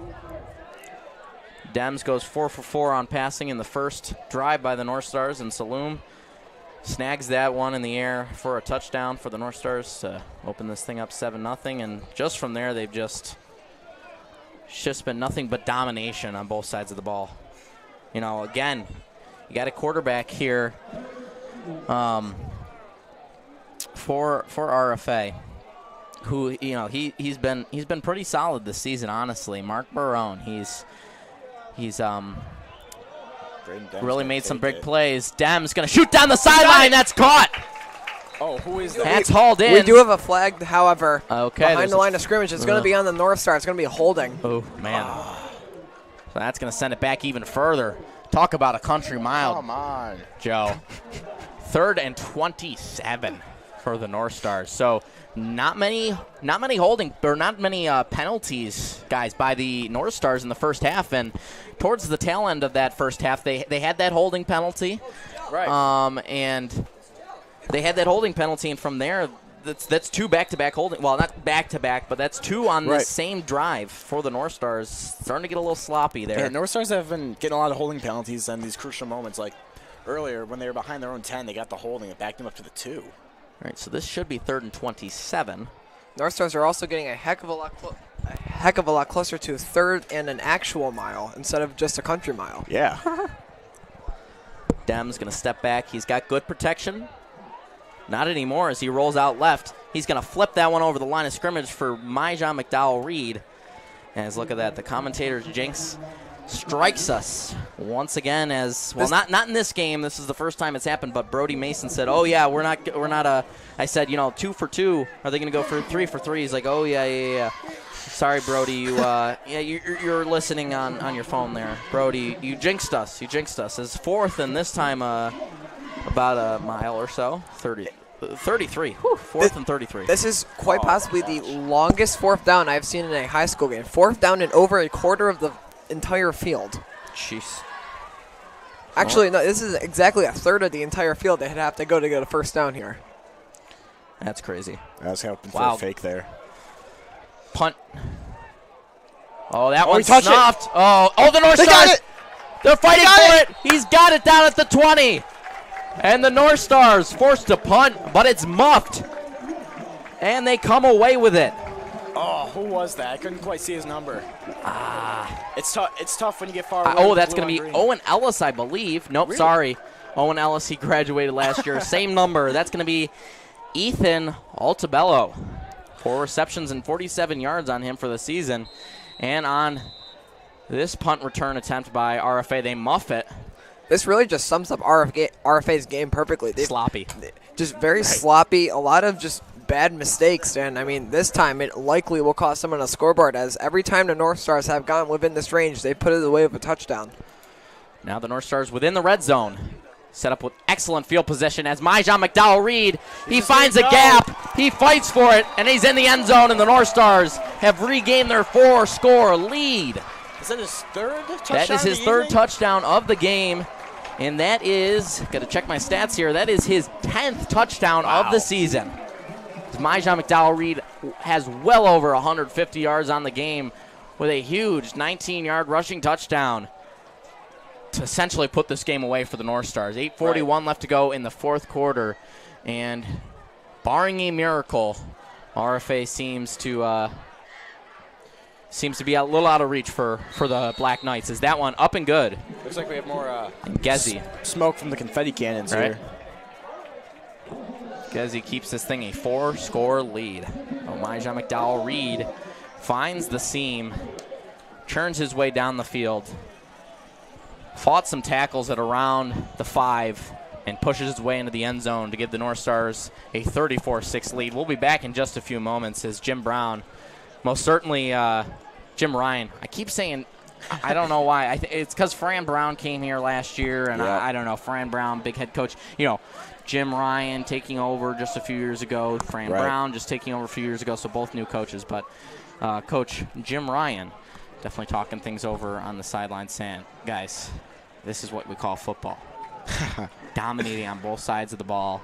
Dems goes 4 for 4 on passing in the first drive by the North Stars, and Saloom snags that one in the air for a touchdown for the North Stars to open this thing up 7-0. And just from there, they've just been nothing but domination on both sides of the ball. Again, you got a quarterback here for RFA who, he's been pretty solid this season, honestly. Mark Barone, he's really made some big plays. Dem's going to shoot down the sideline. That's caught. Oh, who is that? That's hauled in. We do have a flag, however, okay, behind the line of scrimmage. It's going to be on the North Star. It's going to be a holding. Oh, man. So that's going to send it back even further. Talk about a country mile. Come on, Joe. 3rd and 27 for the North Stars. So not many holding, or not many penalties, guys, by the North Stars in the first half. And towards the tail end of that first half, they had that holding penalty. Right. And they had that holding penalty, and from there, that's 2 back-to-back holding. Well, not back-to-back, but that's 2 on the same drive for the North Stars. Starting to get a little sloppy there. Yeah, North Stars have been getting a lot of holding penalties in these crucial moments. Like earlier, when they were behind their own 10, they got the holding. It backed them up to the 2. All right, so this should be 3rd and 27. North Stars are also getting a heck of a lot closer to 3rd and an actual mile instead of just a country mile. Yeah. Dem's going to step back. He's got good protection. Not anymore as he rolls out left. He's going to flip that one over the line of scrimmage for Myjon McDowell-Reed. And look at that. The commentator's jinx strikes us once again as, well, not in this game. This is the first time it's happened, but Brody Mason said, oh, yeah, we're not I said, 2 for 2. Are they going to go for 3 for 3? He's like, oh, yeah. Sorry, Brody, you're listening on your phone there. Brody, you jinxed us. It's 4th, and this time about a mile or so. 33. Whew, 4th and 33. This is quite possibly the longest 4th down I've seen in a high school game. 4th down in over a quarter of the entire field. Jeez. Actually, no, this is exactly a third of the entire field they'd have to go to get a first down here. That's crazy. I was hoping for a fake there. Punt. Oh, that one's snuffed. Oh, the North Stars. They're fighting for it. He's got it down at the 20. And the North Stars forced to punt, but it's muffed. And they come away with it. Oh, who was that? I couldn't quite see his number. It's tough when you get far away. Oh, that's going to be Owen Ellis, I believe. Nope, really? Sorry. Owen Ellis, he graduated last year. Same number. That's going to be Ethan Altabello. 4 receptions and 47 yards on him for the season. And on this punt return attempt by RFA, they muff it. This really just sums up RFA's game perfectly. Sloppy. Just very sloppy, a lot of just bad mistakes. And, I mean, this time it likely will cost someone a scoreboard, as every time the North Stars have gone within this range, they put it away with a touchdown. Now the North Stars within the red zone. Set up with excellent field position as Myjon McDowell-Reed. He finds a gap. He fights for it, and he's in the end zone, and the North Stars have regained their 4-score lead. Is that his 3rd touchdown? That is his 3rd touchdown of the game. And that is, got to check my stats here, that is his 10th touchdown of the season. Myjon McDowell-Reed has well over 150 yards on the game with a huge 19-yard rushing touchdown to essentially put this game away for the North Stars. 8:41 left to go in the fourth quarter. And barring a miracle, RFA seems to be a little out of reach for the Black Knights. Is that one up and good? Looks like we have more smoke from the confetti cannons here. Gezzy keeps this thing a 4-score lead. Myjon McDowell-Reed finds the seam, churns his way down the field, fought some tackles at around the 5, and pushes his way into the end zone to give the North Stars a 34-6 lead. We'll be back in just a few moments as Jim Brown, most certainly Jim Ryan. I keep saying, I don't know why. It's because Fran Brown came here last year, and I don't know, Fran Brown, big head coach. You know, Jim Ryan taking over just a few years ago, Fran Brown just taking over a few years ago, so both new coaches. But Coach Jim Ryan definitely talking things over on the sideline saying, guys, this is what we call football. Dominating on both sides of the ball,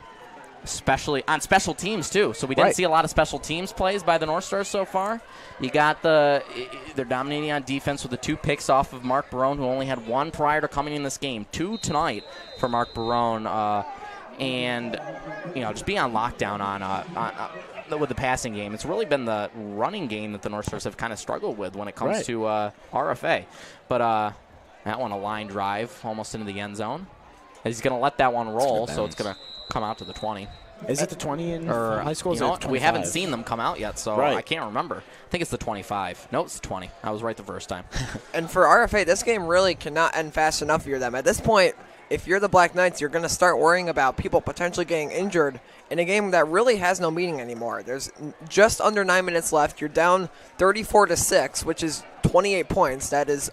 especially on special teams too. So we didn't see a lot of special teams plays by the North Stars so far. You got they're dominating on defense with the 2 picks off of Mark Barone, who only had 1 prior to coming in this game. 2 tonight for Mark Barone. And, you know, just being on lockdown with the passing game. It's really been the running game that the North Stars have kind of struggled with when it comes to RFA. But that one, a line drive almost into the end zone. He's going to let that one roll, so it's going to come out to the 20. Is it the 20 in high school? You know, we haven't seen them come out yet, so I can't remember. I think it's the 25. No, it's the 20. I was right the first time. And for RFA, this game really cannot end fast enough for them. At this point, if you're the Black Knights, you're going to start worrying about people potentially getting injured in a game that really has no meaning anymore. There's just under 9 minutes left. You're down 34-6, which is 28 points. That is,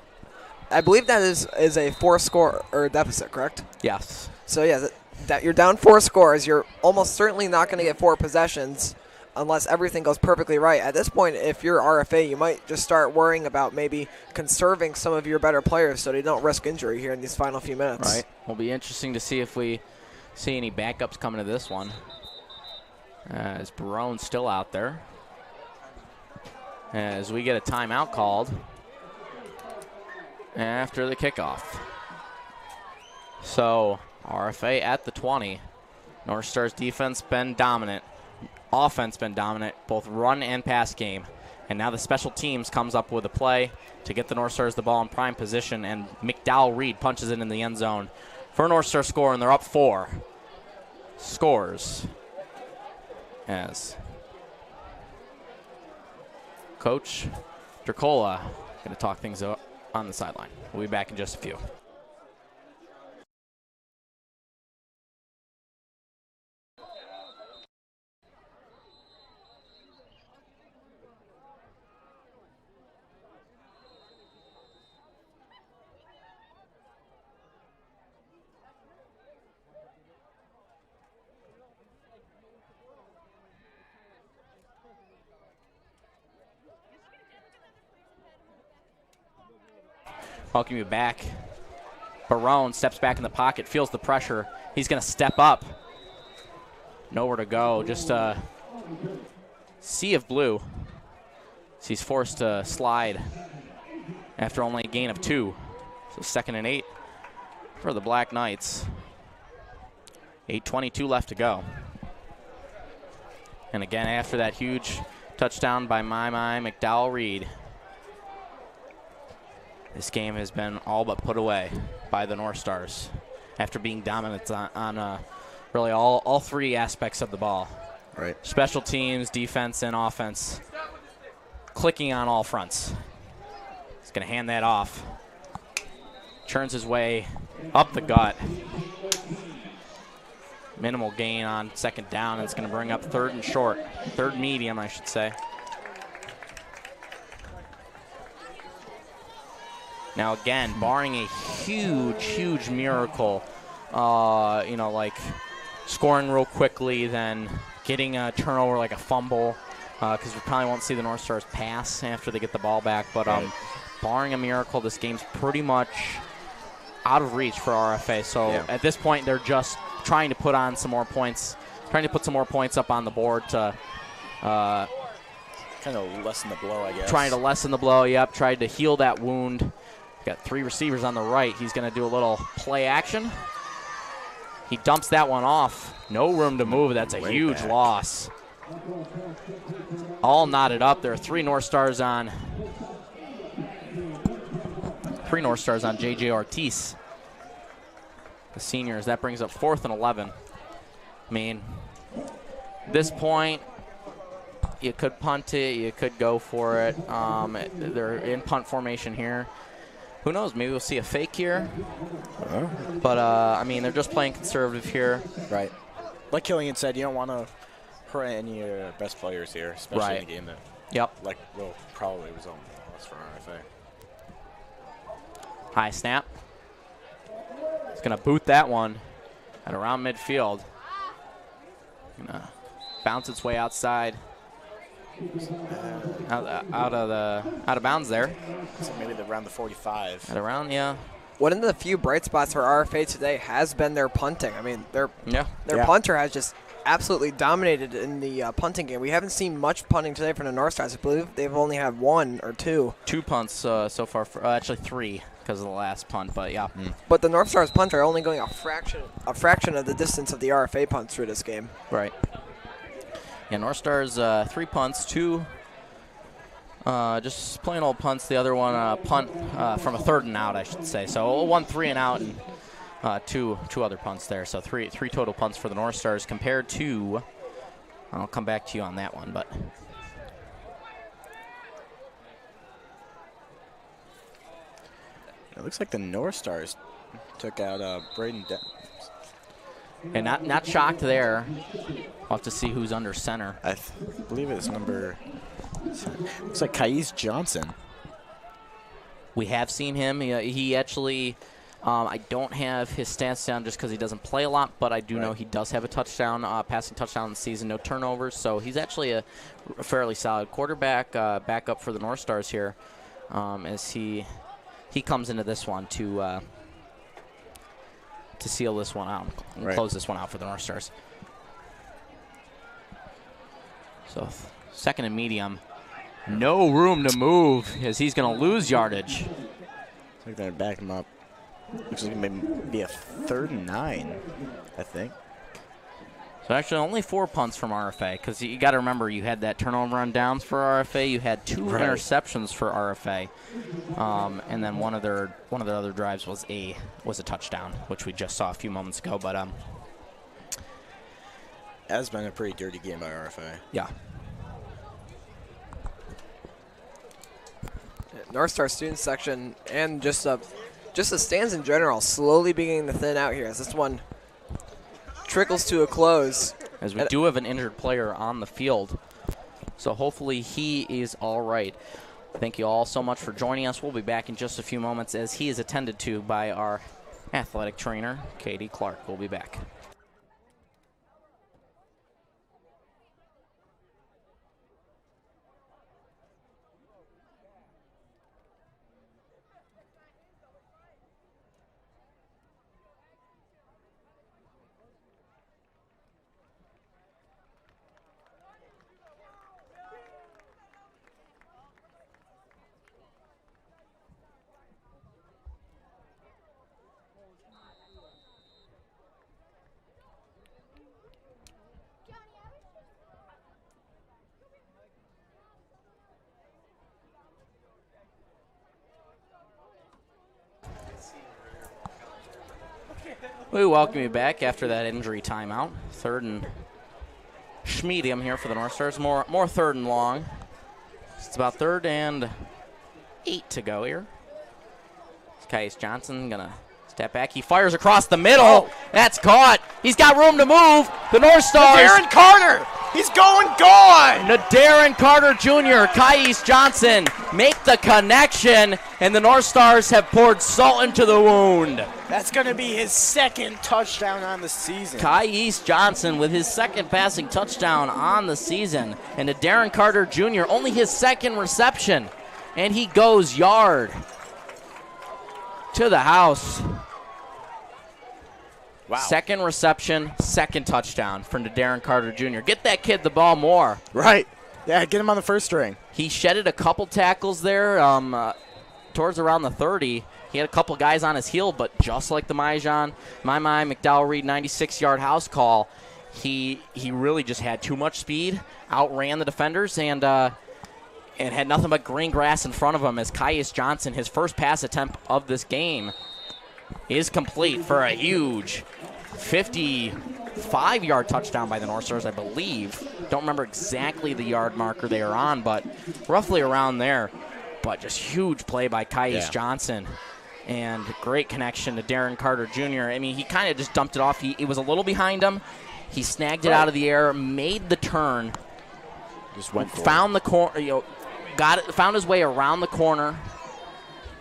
I believe that is a 4-score or deficit, correct? Yes. So yeah, that you're down 4 scores. You're almost certainly not going to get 4 possessions unless everything goes perfectly right. At this point, if you're RFA, you might just start worrying about maybe conserving some of your better players so they don't risk injury here in these final few minutes. Right. Will be interesting to see if we see any backups coming to this one. As Barone's still out there. As we get a timeout called after the kickoff. So RFA at the 20. North Stars defense been dominant. Offense been dominant, both run and pass game. And now the special teams comes up with a play to get the North Stars the ball in prime position, and McDowell-Reed punches it in the end zone for a North Star score, and they're up 4. Scores as Coach Dracola going to talk things up on the sideline. We'll be back in just a few. Welcome you back. Barone steps back in the pocket, feels the pressure. He's going to step up. Nowhere to go. Just a sea of blue. So he's forced to slide after only a gain of 2. So 2nd and 8 for the Black Knights. 8:22 left to go. And again, after that huge touchdown by McDowell-Reed, this game has been all but put away by the North Stars after being dominant on really all 3 aspects of the ball. Right. Special teams, defense, and offense. Clicking on all fronts. He's going to hand that off. Churns his way up the gut. Minimal gain on 2nd down. It's going to bring up 3rd and short. 3rd medium, I should say. Now, again, barring a huge miracle, like scoring real quickly, then getting a turnover like a fumble, because we probably won't see the North Stars pass after they get the ball back. But barring a miracle, this game's pretty much out of reach for RFA. So at this point, they're just trying to put on some more points, trying to put some more points up on the board to kind of lessen the blow, I guess. Trying to lessen the blow, yep. Tried to heal that wound. Got 3 receivers on the right. He's going to do a little play action. He dumps that one off. No room to move. That's a huge loss. All knotted up. There are 3 North Stars on. 3 North Stars on J.J. Ortiz, the seniors. That brings up 4th and 11. I mean, this point, you could punt it. You could go for it. They're in punt formation here. Who knows? Maybe we'll see a fake here. But, I mean, they're just playing conservative here. Right. Like Killian said, you don't want to hurt any of your best players here, especially in a game that probably result in a loss for RFA. High snap. He's going to boot that one at around midfield. Going to bounce its way outside. Out of bounds there. So maybe around the 45. At around, yeah. One of the few bright spots for RFA today has been their punting. I mean, their punter has just absolutely dominated in the punting game. We haven't seen much punting today from the North Stars. I believe they've only had 1 or 2. 2 punts so far. Actually 3 because of the last punt, but yeah. But the North Stars punter are only going a fraction of the distance of the RFA punts through this game. Right. Yeah, North Stars 3 punts, 2 just plain old punts. The other one punt from a 3rd and out, I should say. So 1 3 and out, and two other punts there. So three total punts for the North Stars compared to. I'll come back to you on that one, but. It looks like the North Stars took out Braden Dems. And not shocked there. We'll have to see who's under center. I believe it's number. Looks like Kais Johnson. We have seen him. He actually, I don't have his stats down just because he doesn't play a lot, but I do know he does have a touchdown, passing touchdown in the season, no turnovers. So he's actually a fairly solid quarterback, backup for the North Stars here, as he comes into this one to seal this one out, and close this one out for the North Stars. So 2nd and medium. No room to move as he's going to lose yardage. Looks like they're going to back him up. Looks like it may be a 3rd and 9, I think. So actually only 4 punts from RFA because you got to remember you had that turnover on downs for RFA. You had 2 interceptions for RFA, and then one of their other drives was a touchdown, which we just saw a few moments ago. But has been a pretty dirty game by RFA. Yeah. North Star student section and just the stands in general slowly beginning to thin out here as this one trickles to a close. As we do have an injured player on the field, so hopefully he is all right. Thank you all so much for joining us. We'll be back in just a few moments as he is attended to by our athletic trainer, Katie Clark. We'll be back. We welcome you back after that injury timeout. 3rd and medium here for the North Stars. More 3rd and long. It's about 3rd and 8 to go here. Kais Johnson gonna step back. He fires across the middle. Oh. That's caught. He's got room to move. The North Stars. Darren Carter. He's gone. Darren Carter Jr., Kais Johnson make the connection, and the North Stars have poured salt into the wound. That's going to be his 2nd touchdown on the season. Kais Johnson with his 2nd passing touchdown on the season. And to Darren Carter Jr., only his 2nd reception. And he goes yard to the house. Wow. Second reception, second touchdown from Darren Carter Jr. Get that kid the ball more. Right. Yeah, get him on the first string. He shedded a couple tackles there towards around the 30. He had a couple guys on his heel, but just like the McDowell Reed 96-yard house call, he really just had too much speed, outran the defenders, and had nothing but green grass in front of him as Caius Johnson, his first pass attempt of this game, is complete for a huge 55-yard touchdown by the North Stars, I believe. Don't remember exactly the yard marker they are on, but roughly around there. But just huge play by Caius Johnson. And great connection to Darren Carter Jr. I mean, he kind of just dumped it off. He was a little behind him. He snagged it out of the air, made the turn, just went for found the corner, found his way around the corner,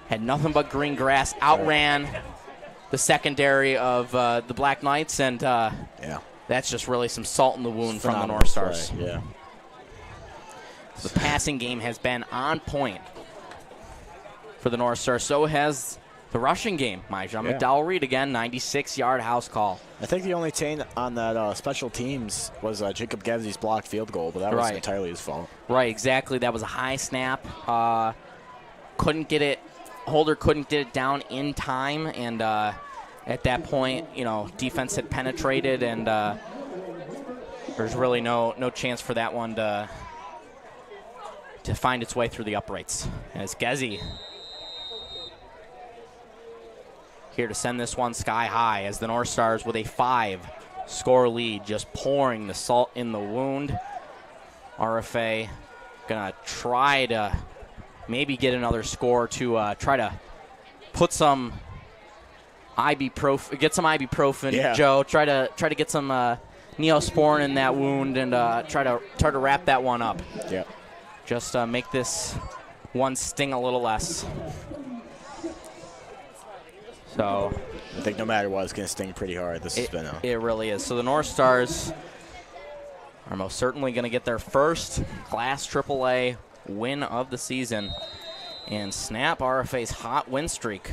had nothing but green grass, outran the secondary of the Black Knights, and that's just really some salt in the wound from the North Stars. Play. Yeah. The passing game has been on point for the North Stars. So has the rushing game. McDowell Reed again, 96-yard house call. I think the only taint on that special teams was Jacob Gevsey's blocked field goal, but that was entirely his fault. Right, exactly. That was a high snap. Couldn't get it. Holder couldn't get it down in time, and at that point, defense had penetrated, and there's really no chance for that one to find its way through the uprights. As Gezi here to send this one sky high as the North Stars with a 5-score lead, just pouring the salt in the wound. RFA gonna try to maybe get another score to try to put some ibuprofen, Joe. Try to get some Neosporin in that wound and try to wrap that one up. Yeah. Just make this one sting a little less. So I think no matter what, it's going to sting pretty hard. It really is. So the North Stars are most certainly going to get their first Class AAA win of the season and snap RFA's hot win streak.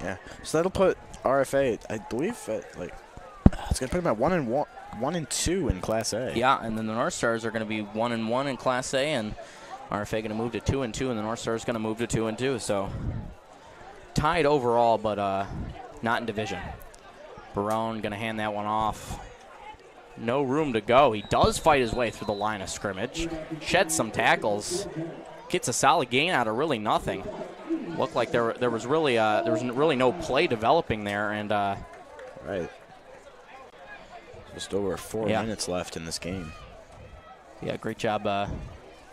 Yeah. So that'll put RFA, I believe, it's going to put them at 1-2 in Class A. Yeah, and then the North Stars are going to be 1-1 in Class A, and RFA going to move to 2-2, and the North Stars going to move to 2-2. So tied overall, but not in division. Barone going to hand that one off. No room to go. He does fight his way through the line of scrimmage. Sheds some tackles. Gets a solid gain out of really nothing. Looked like there was really no play developing there, and right. Just over 4 minutes left in this game. Yeah, great job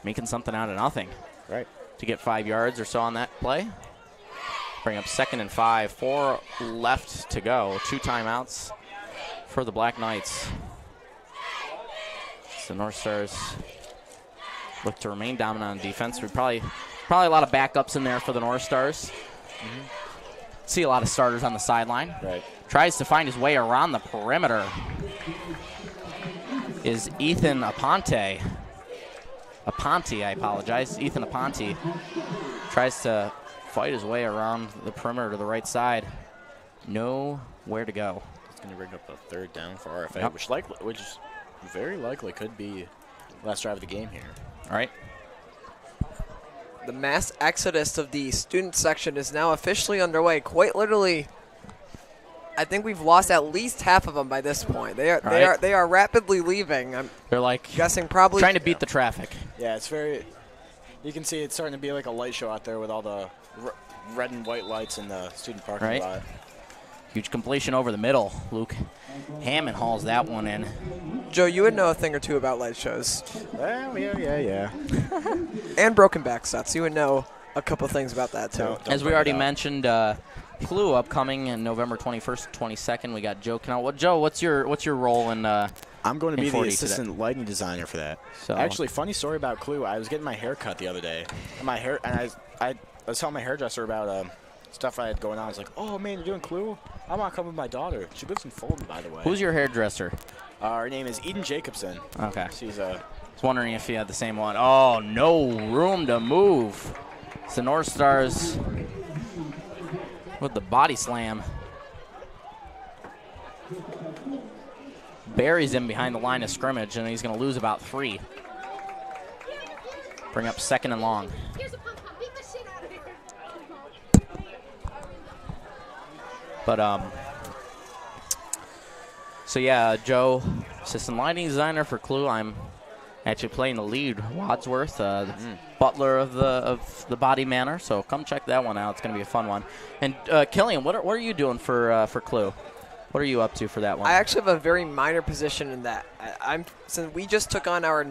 making something out of nothing. Right. To get 5 yards or so on that play. Bring up 2nd and 5. 4 left to go. 2 timeouts for the Black Knights. So North Stars look to remain dominant on defense. We probably a lot of backups in there for the North Stars. See a lot of starters on the sideline. Right. Tries to find his way around the perimeter. Is Ethan Aponte, I apologize. Ethan Aponte tries to fight his way around the perimeter to the right side. Nowhere to go. It's going to bring up a 3rd down for RFA, which very likely could be the last drive of the game here. All right. The mass exodus of the student section is now officially underway. Quite literally, I think we've lost at least half of them by this point. They are rapidly leaving. They're guessing probably trying to beat the traffic. Yeah, it's very. You can see it's starting to be like a light show out there with all the red and white lights in the student parking lot. Huge completion over the middle. Luke Hammond hauls that one in. Joe, you would know a thing or two about light shows. Well, yeah. And broken back sets. You would know a couple things about that, too. As we already mentioned, Clue upcoming in November 21st, 22nd. We got Joe Canella. Joe, what's your role in I'm going to be the assistant lighting designer for that. So actually, funny story about Clue. I was getting my hair cut the other day. And I was telling my hairdresser about stuff I had going on. I was like, oh, man, you're doing Clue? I want to come with my daughter. She lives in Fulton, by the way. Who's your hairdresser? Her name is Eden Jacobson. Okay. She's I was wondering if you had the same one. Oh, no room to move. It's the North Stars with the body slam. buries him behind the line of scrimmage, and he's going to lose about 3. Bring up 2nd and long. But, so yeah, Joe, assistant lighting designer for Clue. I'm actually playing the lead, Wadsworth, the butler of the Body Manor. So come check that one out. It's going to be a fun one. And Killian, what are you doing for Clue? What are you up to for that one? I actually have a very minor position in that. Since we just took on our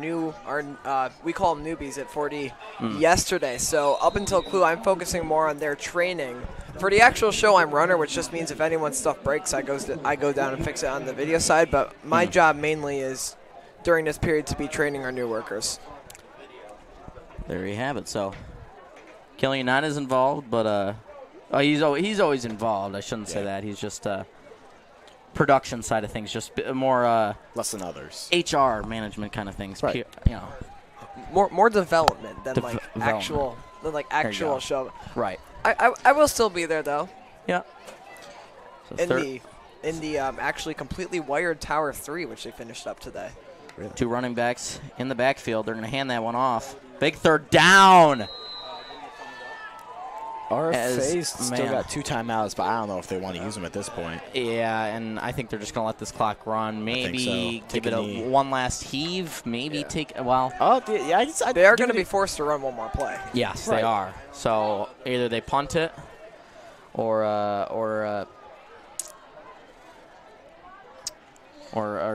we call them newbies at 4D yesterday. So up until Clue, I'm focusing more on their training. For the actual show, I'm runner, which just means if anyone's stuff breaks, I go down and fix it on the video side. But my job mainly is during this period to be training our new workers. There you have it. So Killian not as involved, but he's always involved. I shouldn't say that. He's just production side of things, just more less than others. HR management kind of things. Right. More development than actual show. Right. I will still be there though. Yeah. So in the actually completely wired Tower 3, which they finished up today. Really? 2 running backs in the backfield. They're going to hand that one off. Big 3rd down. RFA's still got 2 timeouts, but I don't know if they want to use them at this point. Yeah, and I think they're just going to let this clock run. Maybe so. give it one last heave. Maybe take well. Oh, yeah. They are going to be forced to run one more play. Yes, they are. So either they punt it, or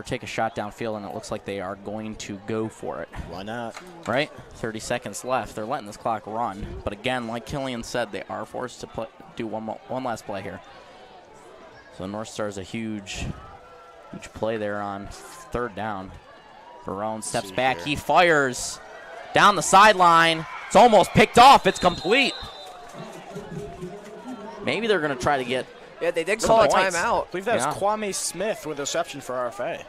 take a shot downfield, and it looks like they are going to go for it. Why not? Right? 30 seconds left. They're letting this clock run. But again, like Killian said, they are forced to do one last play here. So Northstar is a huge play there on 3rd down. Barone steps back. He fires down the sideline. It's almost picked off. It's complete. Maybe they're going to try to get... Yeah, they did call a timeout. I believe that was Kwame Smith with a reception for RFA.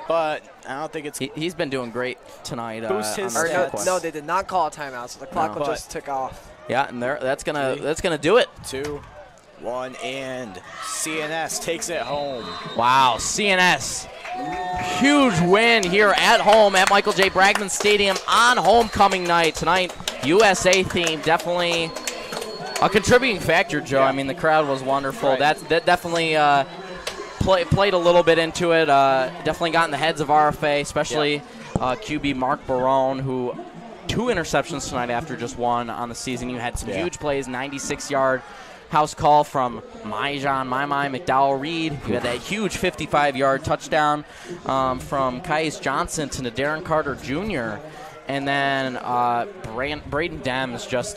But I don't think it's... He's been doing great tonight. Boost his stats. No, they did not call a timeout, so the clock will just tick off. Yeah, and that's gonna do it. 2, 1, and CNS takes it home. Wow, CNS. Huge win here at home at Michael J. Bragman Stadium on homecoming night. Tonight, USA theme, definitely a contributing factor, Joe. Yeah. I mean, the crowd was wonderful. Right. That definitely played a little bit into it. Definitely got in the heads of RFA, especially QB Mark Barone, who 2 interceptions tonight after just 1 on the season. You had some huge plays, 96-yard house call from Myjon McDowell Reed. You had that huge 55-yard touchdown from Caius Johnson to Darren Carter Jr., and then Braden Dems just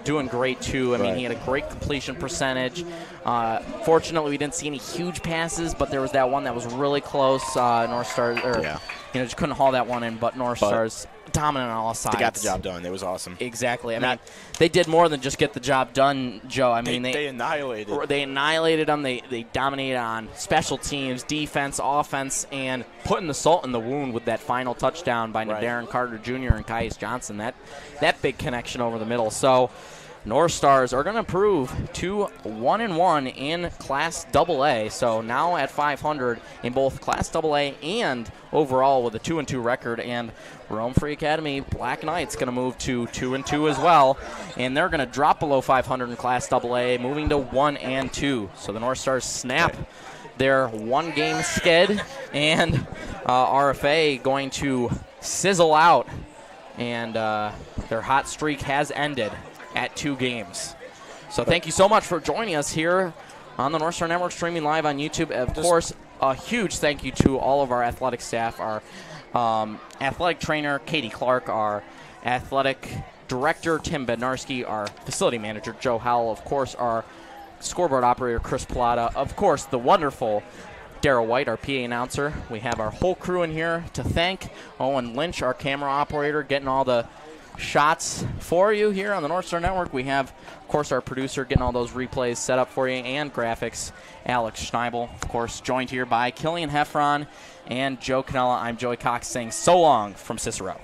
doing great, too. I mean, he had a great completion percentage. Fortunately, we didn't see any huge passes, but there was that one that was really close. Northstar, just couldn't haul that one in, but Northstar's dominant on all sides. They got the job done. It was awesome. Exactly. I mean, they did more than just get the job done, Joe. I mean, they annihilated. They annihilated them. They dominated on special teams, defense, offense, and putting the salt in the wound with that final touchdown by Darren Carter Jr. and Caius Johnson. That big connection over the middle. So North Stars are going to improve to 1-1 in Class AA. So now at 500 in both Class AA and overall with a 2-2 record. And Rome Free Academy Black Knights going to move to 2-2 as well. And they're going to drop below 500 in Class AA, moving to 1-2. So the North Stars snap their 1-game skid, and RFA going to sizzle out. And their hot streak has ended at 2 games. So thank you so much for joining us here on the Northstar Network, streaming live on YouTube. Of course, a huge thank you to all of our athletic staff, our athletic trainer, Katie Clark, our athletic director, Tim Bednarski, our facility manager, Joe Howell, of course, our scoreboard operator, Chris Plata, of course, the wonderful Darrell White, our PA announcer. We have our whole crew in here to thank. Owen Lynch, our camera operator, getting all the shots for you here on the Northstar Network. We have, of course, our producer getting all those replays set up for you, and graphics, Alex Schneible, of course, joined here by Killian Heffron and Joe Canella. I'm Joey Cox saying so long from Cicero.